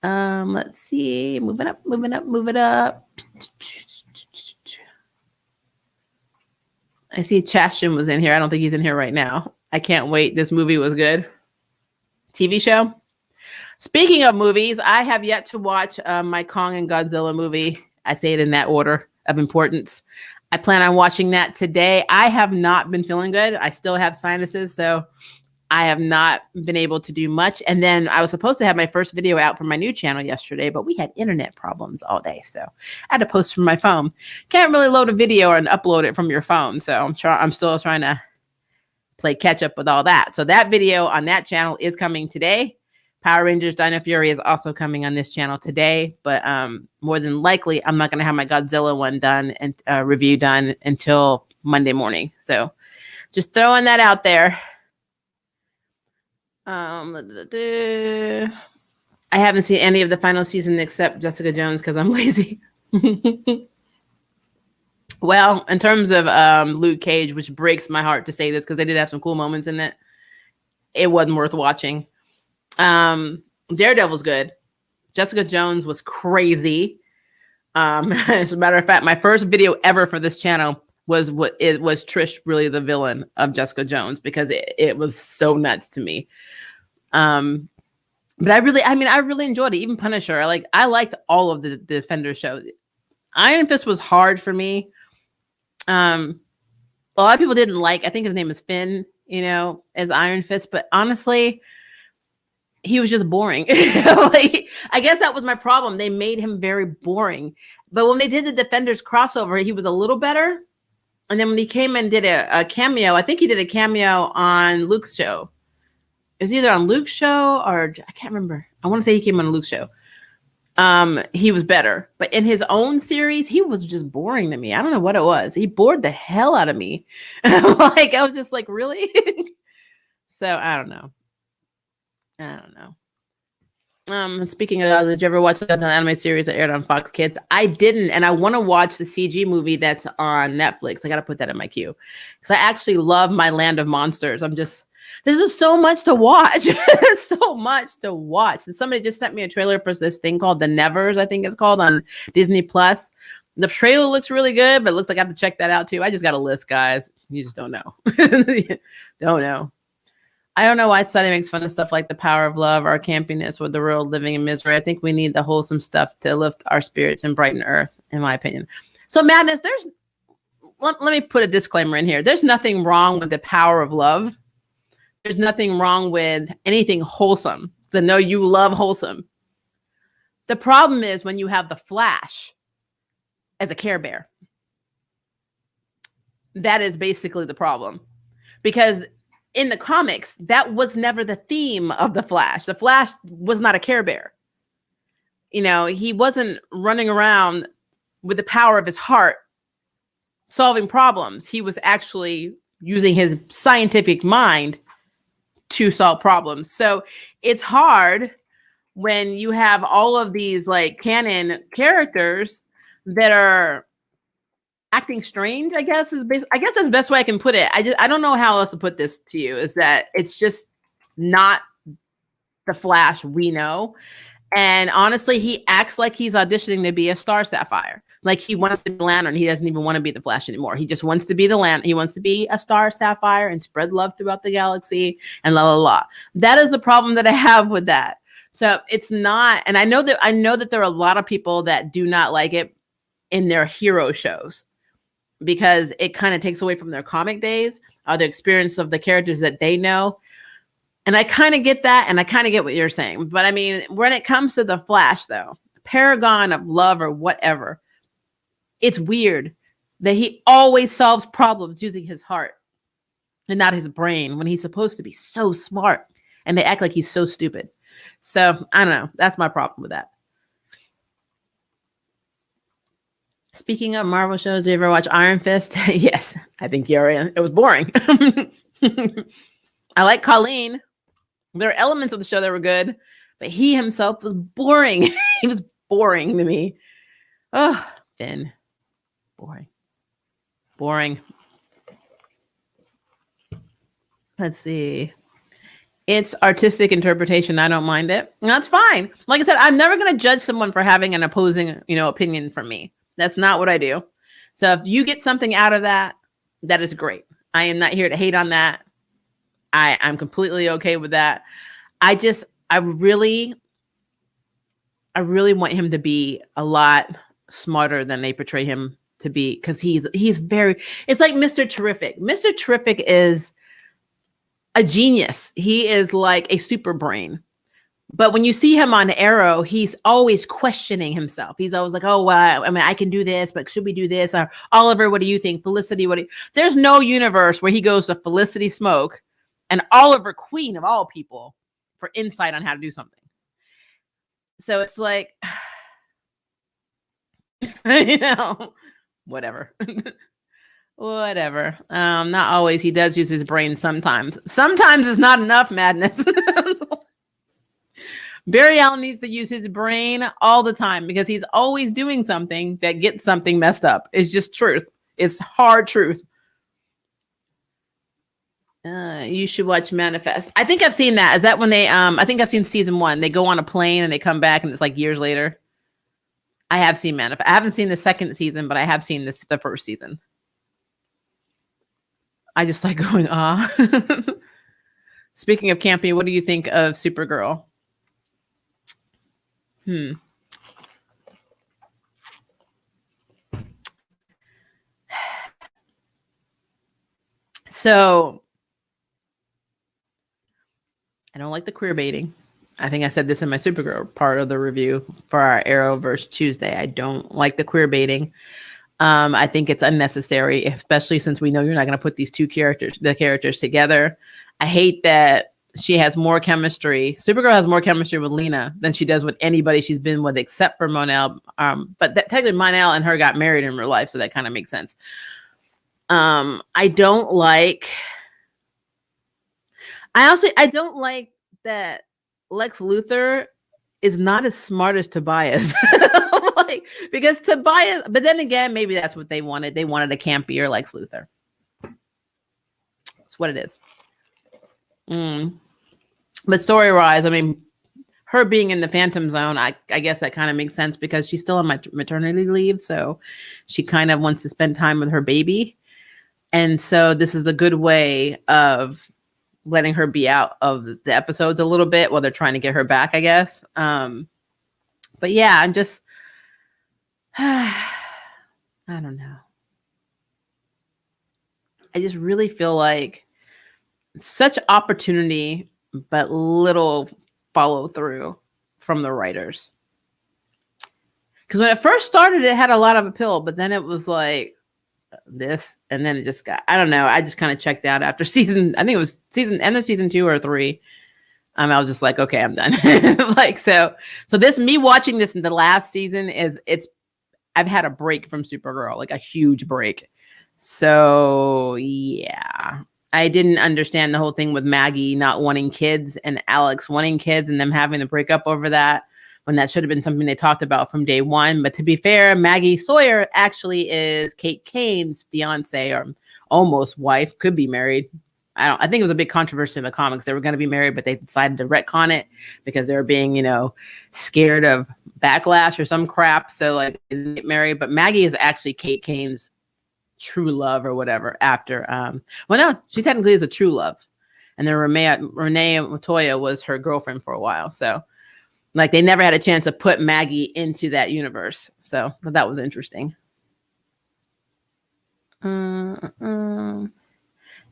S1: Let's see. Moving up, moving up, moving up. I see Chastin was in here. I don't think he's in here right now. I can't wait. This movie was good. TV show. Speaking of movies, I have yet to watch my Kong and Godzilla movie. I say it in that order of importance. I plan on watching that today. I have not been feeling good. I still have sinuses, so I have not been able to do much. And then I was supposed to have my first video out for my new channel yesterday, but we had internet problems all day. So I had to post from my phone. Can't really load a video and upload it from your phone. So I'm still trying to play catch up with all that. So that video on that channel is coming today. Power Rangers Dino Fury is also coming on this channel today, but more than likely, I'm not going to have my Godzilla one done and review done until Monday morning. So just throwing that out there. I haven't seen any of the final season except Jessica Jones because I'm lazy. Well, in terms of Luke Cage, which breaks my heart to say this because they did have some cool moments in it, it wasn't worth watching. Daredevil's good. Jessica Jones was crazy. As a matter of fact, my first video ever for this channel was Trish really the villain of Jessica Jones because it was so nuts to me. But I really enjoyed it. Even Punisher, I liked all of the Defender shows. Iron Fist was hard for me. A lot of people didn't like. I think his name is Finn, as Iron Fist. But honestly, he was just boring. I guess that was my problem. They made him very boring. But when they did the Defenders crossover, he was a little better. And then when he came and did a cameo, I think he did a cameo on Luke's show. It was either on Luke's show or I can't remember. I want to say he came on Luke's show. He was better. But in his own series, he was just boring to me. I don't know what it was. He bored the hell out of me. I was just like, really? So I don't know. Speaking of, did you ever watch the anime series that aired on Fox Kids? I didn't, and I want to watch the CG movie that's on Netflix. I got to put that in my queue because I actually love my Land of Monsters. There's just so much to watch. So much to watch. And somebody just sent me a trailer for this thing called The Nevers, I think it's called, on Disney Plus. The trailer looks really good, but it looks like I have to check that out too. I just got a list, guys. You just don't know. Don't know. I don't know why Sunny makes fun of stuff like the power of love or campiness with the world living in misery. I think we need the wholesome stuff to lift our spirits and brighten earth, in my opinion. So Madness, let me put a disclaimer in here. There's nothing wrong with the power of love. There's nothing wrong with anything wholesome. So know you love wholesome. The problem is when you have the Flash as a Care Bear. That is basically the problem. Because in the comics, that was never the theme of the Flash. The Flash was not a Care Bear. He wasn't running around with the power of his heart solving problems. He was actually using his scientific mind to solve problems. So it's hard when you have all of these canon characters that are acting strange, I guess that's the best way I can put it. I don't know how else to put this to you, is that it's just not the Flash we know. And honestly, he acts like he's auditioning to be a Star Sapphire. Like he wants to be Lantern. He doesn't even want to be the Flash anymore. He just wants to be the Lantern. He wants to be a Star Sapphire and spread love throughout the galaxy and la la la. That is the problem that I have with that. So it's not, and I know that there are a lot of people that do not like it in their hero shows, because it kind of takes away from their comic days or the experience of the characters that they know. And I kind of get that, and I kind of get what you're saying. But I mean, when it comes to the Flash, though, paragon of love or whatever, it's weird that he always solves problems using his heart and not his brain when he's supposed to be so smart, and they act like he's so stupid. So I don't know. That's my problem with that. Speaking of Marvel shows, did you ever watch Iron Fist? Yes, I think you already. It was boring. I like Colleen. There are elements of the show that were good, but he himself was boring. He was boring to me. Oh, Finn. Boring. Let's see. It's artistic interpretation. I don't mind it. And that's fine. Like I said, I'm never going to judge someone for having an opposing, opinion from me. That's not what I do. So if you get something out of that, that is great. I am not here to hate on that. I'm completely okay with that. I really want him to be a lot smarter than they portray him to be, because he's it's like Mr. Terrific. Mr. Terrific is a genius. He is like a super brain. But when you see him on Arrow, he's always questioning himself. He's always like, oh, well, I mean, I can do this, but should we do this? Or Oliver, what do you think? Felicity, there's no universe where he goes to Felicity Smoke and Oliver Queen of all people for insight on how to do something. So it's like, whatever. Whatever. Not always. He does use his brain sometimes. Sometimes it's not enough, madness. Barry Allen needs to use his brain all the time because he's always doing something that gets something messed up. It's just truth. It's hard truth. You should watch Manifest. I think I've seen that. Is that when they I think I've seen season 1. They go on a plane and they come back and it's like years later. I have seen Manifest. I haven't seen the second season, but I have seen the first season. I just like going, Speaking of campy, what do you think of Supergirl? So I don't like the queer baiting. I think I said this in my Supergirl part of the review for our Arrowverse Tuesday. I don't like the queer baiting. I think it's unnecessary, especially since we know you're not going to put these the characters together. I hate that she has more chemistry. Supergirl has more chemistry with Lena than she does with anybody she's been with, except for Mon-El. But technically, Mon-El and her got married in real life, so that kind of makes sense. I don't like that Lex Luthor is not as smart as Tobias. Because Tobias, but then again, maybe that's what they wanted. They wanted a campier Lex Luthor. That's what it is. But story-wise, I mean, her being in the Phantom Zone, I guess that kind of makes sense because she's still on maternity leave, so she kind of wants to spend time with her baby. And so this is a good way of letting her be out of the episodes a little bit while they're trying to get her back, I guess. But yeah, I'm just, I don't know. I just really feel like such opportunity, but little follow through from the writers. Because when it first started, it had a lot of appeal, but then it was like this, and then it just got, I don't know. I just kind of checked out after season, I think it was end of season 2 or 3. I was just like, okay, I'm done. So this, me watching this in the last season I've had a break from Supergirl, like a huge break. So yeah, I didn't understand the whole thing with Maggie not wanting kids and Alex wanting kids and them having to break up over that, when that should have been something they talked about from day one. But to be fair, Maggie Sawyer actually is Kate Kane's fiance or almost wife, could be married. I think it was a big controversy in the comics. They were going to be married, but they decided to retcon it because they were being, scared of backlash or some crap. So like they didn't get married. But Maggie is actually Kate Kane's true love or whatever after. Well, no, she technically is a true love. And then Renee Montoya was her girlfriend for a while. So like they never had a chance to put Maggie into that universe. So that was interesting.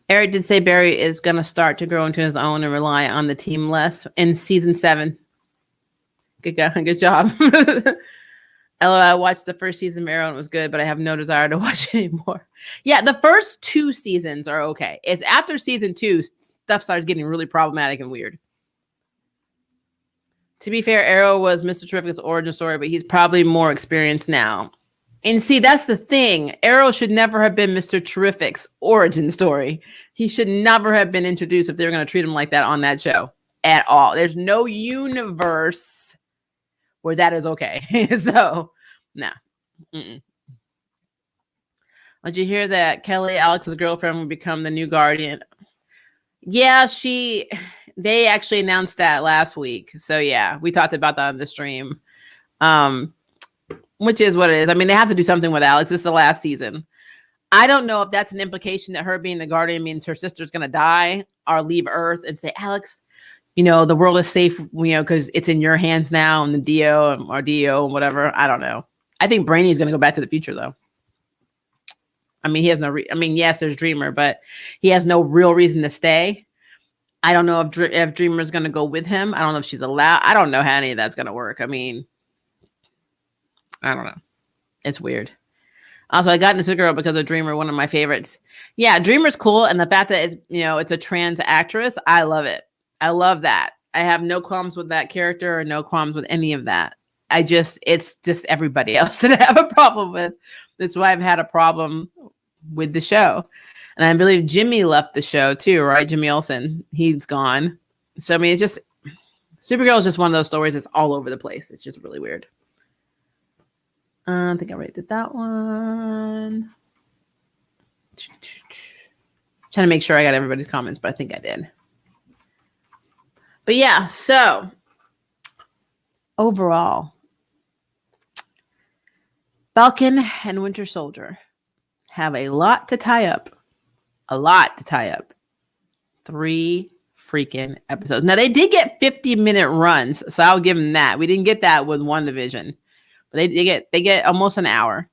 S1: Eric did say Barry is going to start to grow into his own and rely on the team less in season 7. Good job. I watched the first season of Arrow and it was good, but I have no desire to watch it anymore. Yeah, the first 2 seasons are okay. It's after season 2, stuff starts getting really problematic and weird. To be fair, Arrow was Mr. Terrific's origin story, but he's probably more experienced now. And see, that's the thing. Arrow should never have been Mr. Terrific's origin story. He should never have been introduced if they were going to treat him like that on that show at all. There's no universe where that is okay. So, nah. Did you hear that Kelly, Alex's girlfriend, will become the new Guardian? Yeah, They actually announced that last week. So yeah, we talked about that on the stream. Which is what it is. I mean, they have to do something with Alex. This is the last season. I don't know if that's an implication that her being the guardian means her sister's going to die or leave Earth and say, Alex, the world is safe, because it's in your hands now, and the Dio or Dio and whatever. I don't know. I think Brainy's going to go back to the future, though. I mean, he has no yes, there's Dreamer, but he has no real reason to stay. I don't know if Dreamer's going to go with him. I don't know if she's allowed. I don't know how any of that's going to work. I mean, I don't know. It's weird. Also, I got into Supergirl because of Dreamer, one of my favorites. Yeah, Dreamer's cool, and the fact that it's a trans actress, I love it. I love that. I have no qualms with that character or no qualms with any of that. It's just everybody else that I have a problem with. That's why I've had a problem with the show. And I believe Jimmy left the show too, right? Jimmy Olsen, he's gone. So, I mean, it's just, Supergirl is just one of those stories that's all over the place. It's just really weird. I think I already did that one. Trying to make sure I got everybody's comments, but I think I did. But yeah, so overall, Falcon and Winter Soldier have a lot to tie up. 3 freaking episodes. Now, they did get 50-minute runs, so I'll give them that. We didn't get that with WandaVision. But they get almost an hour.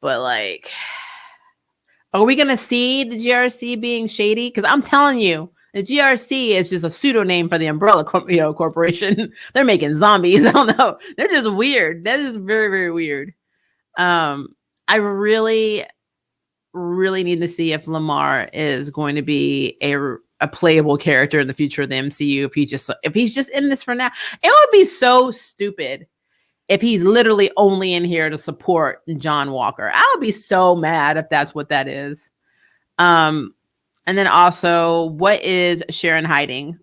S1: But like, are we gonna see the GRC being shady? Because I'm telling you, the GRC is just a pseudonym for the Umbrella Corporation. They're making zombies. I don't know. They're just weird. That is very, very weird. I really, really need to see if Lamar is going to be a playable character in the future of the MCU. If he's just in this for now, it would be so stupid if he's literally only in here to support John Walker. I would be so mad if that's what that is. And then also, what is Sharon hiding?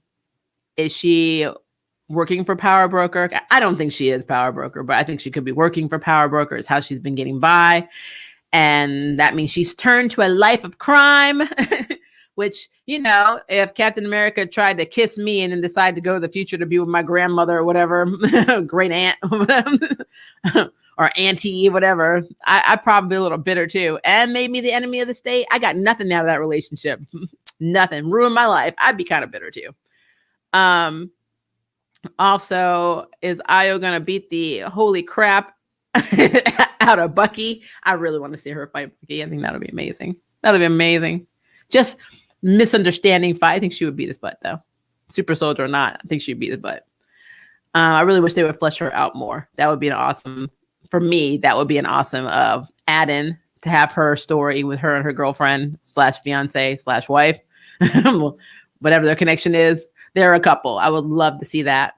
S1: Is she working for Power Broker? I don't think she is Power Broker, but I think she could be working for Power Broker. Is how she's been getting by. And that means she's turned to a life of crime, which, if Captain America tried to kiss me and then decide to go to the future to be with my grandmother or whatever, great aunt, or auntie, whatever, I'd probably be a little bitter too. And made me the enemy of the state. I got nothing out of that relationship. Nothing. Ruined my life. I'd be kind of bitter too. Also, is Io going to beat the holy crap out of Bucky? I really want to see her fight Bucky. I think that'll be amazing. Just misunderstanding fight. I think she would beat his butt, though. Super Soldier or not, I think she'd beat his butt. I really wish they would flesh her out more. That would be an awesome add-in to have her story with her and her girlfriend / fiance / wife, whatever their connection is. They're a couple. I would love to see that.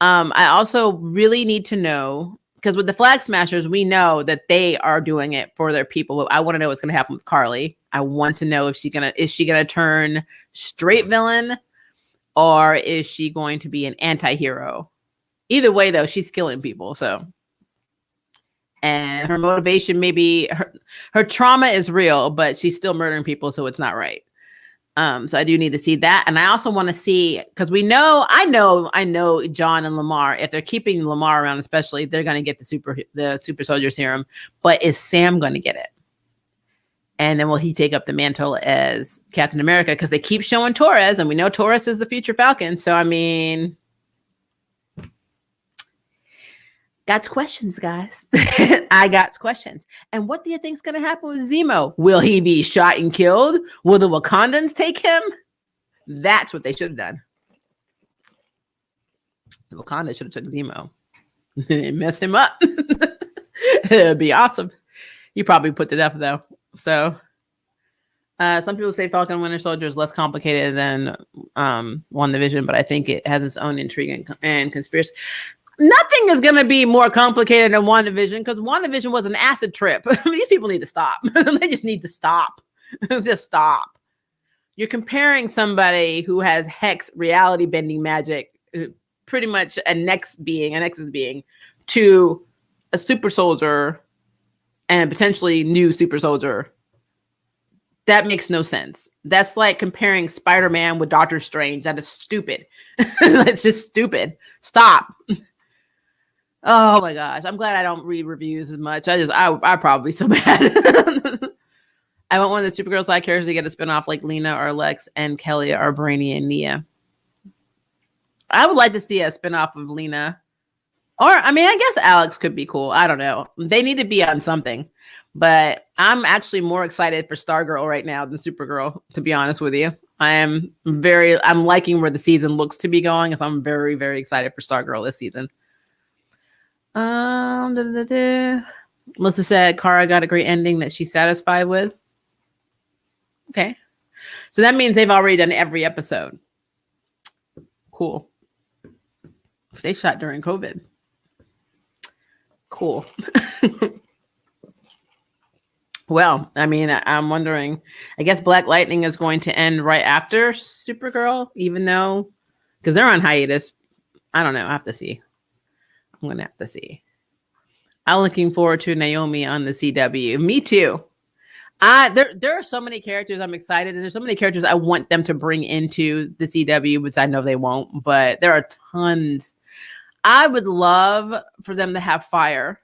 S1: I also really need to know, because with the Flag Smashers, we know that they are doing it for their people. I want to know what's going to happen with Carly. I want to know if is she gonna turn straight villain, or is she going to be an anti-hero? Either way, though, she's killing people. So, and her motivation, maybe her trauma is real, but she's still murdering people, so it's not right. So I do need to see that. And I also want to see, because I know John and Lamar, if they're keeping Lamar around, especially, they're going to get the super soldier serum, but is Sam going to get it? And then will he take up the mantle as Captain America? Because they keep showing Torres, and we know Torres is the future Falcon. So, I mean, got questions, guys. I got questions. And what do you think is going to happen with Zemo? Will he be shot and killed? Will the Wakandans take him? That's what they should have done. The Wakanda should have took Zemo and messed him up. It'd be awesome. You probably put to death, though. So, some people say Falcon and Winter Soldier is less complicated than WandaVision, but I think it has its own intrigue and conspiracy. Nothing is going to be more complicated than WandaVision, because WandaVision was an acid trip. These people need to stop. They just need to stop. Just stop. You're comparing somebody who has hex reality bending magic, pretty much a Nexus being, to a super soldier and potentially new super soldier That makes no sense. That's like comparing Spider-Man with Doctor Strange. That is stupid. It's just stupid. Stop. Oh my gosh. I'm glad I don't read reviews as much. I probably so bad. I want one of the Supergirl side characters to get a spinoff like Lena or Lex and Kelly or Brainy and Nia. I would like to see a spinoff of Lena. Or, I mean, I guess Alex could be cool. I don't know. They need to be on something. But I'm actually more excited for Stargirl right now than Supergirl, to be honest with you. I'm liking where the season looks to be going. So I'm very, very excited for Stargirl this season. Melissa said Kara got a great ending that she's satisfied with. Okay. So that means they've already done every episode. Cool. They shot during COVID. Cool. Well, I mean, I'm wondering, I guess Black Lightning is going to end right after Supergirl, even though, because they're on hiatus. I don't know. I have to see. I'm going to have to see. I'm looking forward to Naomi on the CW. Me too. There are so many characters I'm excited, and there's so many characters I want them to bring into the CW, which I know they won't, but there are tons. I would love for them to have Fire,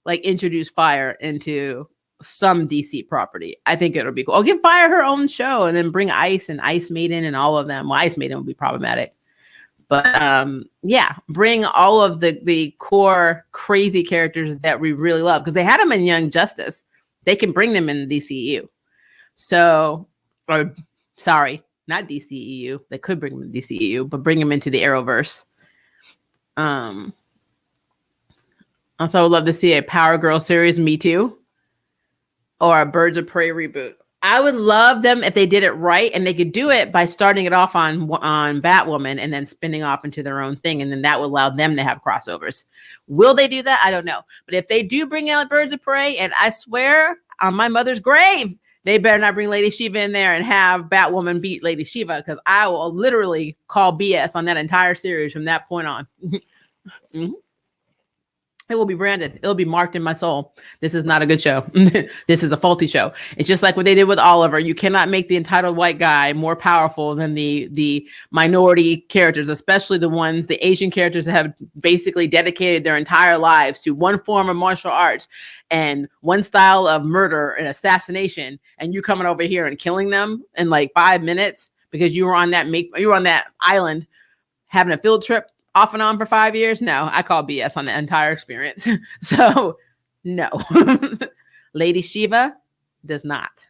S1: like introduce Fire into some DC property. I think it'll be cool. I'll give Fire her own show and then bring Ice and Ice Maiden and all of them. Well, Ice Maiden would be problematic. But yeah, bring all of the core crazy characters that we really love, because they had them in Young Justice. They can bring them in the DCEU. So, or sorry, not DCEU. They could bring them in the DCEU, but bring them into the Arrowverse. Also, I would love to see a Power Girl series, Me Too, or a Birds of Prey reboot. I would love them if they did it right, and they could do it by starting it off on Batwoman and then spinning off into their own thing, and then that would allow them to have crossovers. Will they do that? I don't know. But if they do bring out Birds of Prey, and I swear on my mother's grave, they better not bring Lady Shiva in there and have Batwoman beat Lady Shiva, because I will literally call BS on that entire series from that point on. Mm-hmm. It will be branded. It'll be marked in my soul. This is not a good show. This is a faulty show. It's just like what they did with Oliver. You cannot make the entitled white guy more powerful than the minority characters, especially the ones, the Asian characters that have basically dedicated their entire lives to one form of martial arts and one style of murder and assassination. And you coming over here and killing them in like 5 minutes because you were on that island having a field trip off and on for 5 years. No, I call BS on the entire experience. So no, Lady Shiva does not,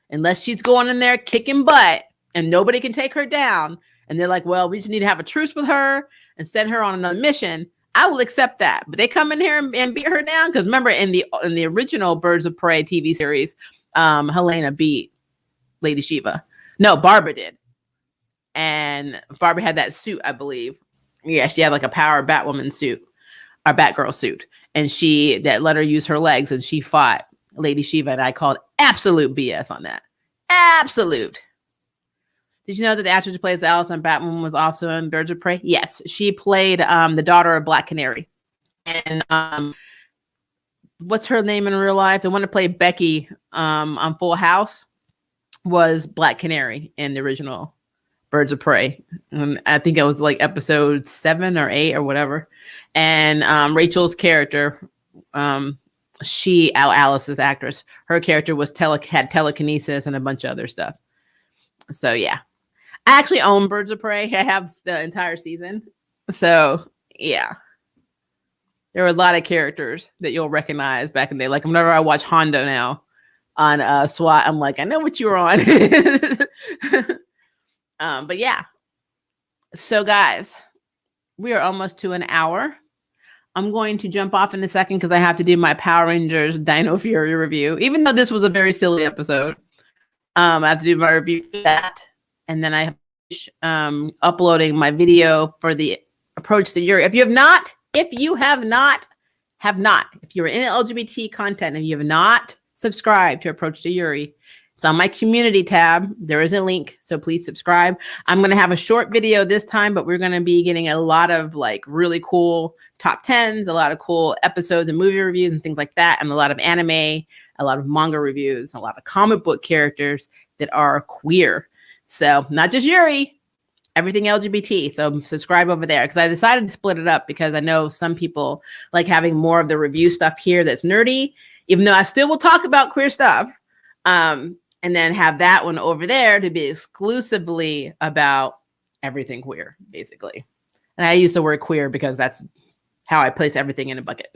S1: unless she's going in there kicking butt and nobody can take her down. And they're like, well, we just need to have a truce with her and send her on another mission. I will accept that. But they come in here and beat her down. Because remember, in the original Birds of Prey TV series, Helena beat Lady Shiva. No, Barbara did. And Barbara had that suit, I believe. Yeah, she had like a power Batwoman suit, or Batgirl suit, and that let her use her legs, and she fought Lady Shiva, and I called absolute BS on that. Absolute. Did you know that the actress who plays Alice on Batwoman was also in Birds of Prey? Yes, she played the daughter of Black Canary, and what's her name in real life? The one that played Becky on Full House was Black Canary in the original Birds of Prey. I think it was like episode 7 or 8 or whatever. And Rachel's character, Alice's actress, her character was had telekinesis and a bunch of other stuff. So yeah, I actually own Birds of Prey. I have the entire season. So yeah, there are a lot of characters that you'll recognize back in the day. Like whenever I watch Hondo now on SWAT, I'm like, I know what you were on. But yeah, so guys, we are almost to an hour. I'm going to jump off in a second because I have to do my Power Rangers Dino Fury review. Even though this was a very silly episode, I have to do my review for that. And then I have uploading my video for the Approach to Yuri. If you're in LGBT content and you have not subscribed to Approach to Yuri, it's on my community tab. There is a link, so please subscribe. I'm going to have a short video this time, but we're going to be getting a lot of like really cool top 10s, a lot of cool episodes and movie reviews and things like that, and a lot of anime a lot of manga reviews, a lot of comic book characters that are queer. So not just Yuri, everything LGBT. So subscribe over there, because I decided to split it up because I know some people like having more of the review stuff here that's nerdy, even though I still will talk about queer stuff. And then have that one over there to be exclusively about everything queer, basically. And I use the word queer because that's how I place everything in a bucket.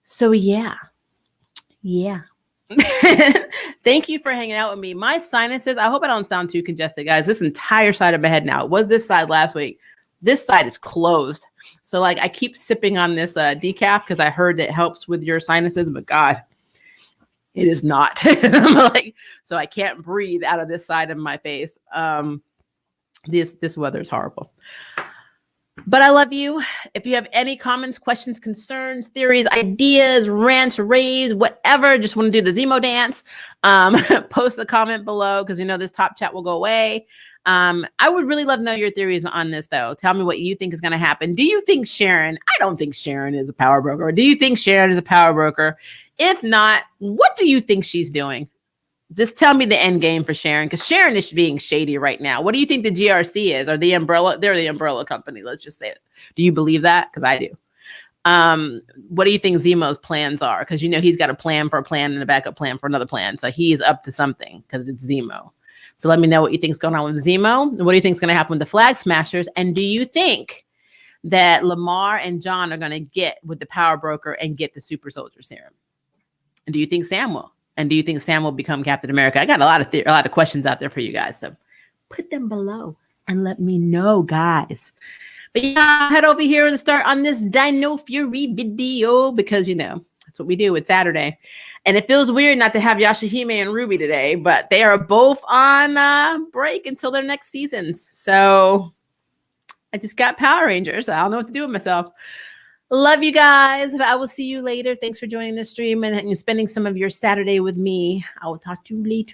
S1: So yeah. Thank you for hanging out with me. My sinuses, I hope I don't sound too congested, guys. This entire side of my head now, it was this side last week. This side is closed. So like I keep sipping on this decaf because I heard that it helps with your sinuses, but God, it is not. Like, so I can't breathe out of this side of my face. This weather is horrible. But I love you. If you have any comments, questions, concerns, theories, ideas, rants, raves, whatever, just want to do the Zemo dance, post a comment below, because this top chat will go away. I would really love to know your theories on this, though. Tell me what you think is going to happen. Do you think Sharon? I don't think Sharon is a power broker. Or do you think Sharon is a power broker? If not, what do you think she's doing? Just tell me the end game for Sharon, because Sharon is being shady right now. What do you think the GRC is? Or the umbrella? They're the umbrella company. Let's just say it. Do you believe that? Because I do. What do you think Zemo's plans are? Because he's got a plan for a plan and a backup plan for another plan. So he's up to something because it's Zemo. So let me know what you think is going on with Zemo. And what do you think is going to happen with the Flag Smashers? And do you think that Lamar and John are going to get with the power broker and get the super soldier serum? And do you think Sam will? And do you think Sam will become Captain America? I got a lot of questions out there for you guys. So put them below and let me know, guys. But yeah, head over here and start on this Dino Fury video because, that's what we do. It's Saturday. And it feels weird not to have Yashahime and Ruby today, but they are both on break until their next seasons. So I just got Power Rangers. I don't know what to do with myself. Love you guys. I will see you later. Thanks for joining the stream and spending some of your Saturday with me. I will talk to you later.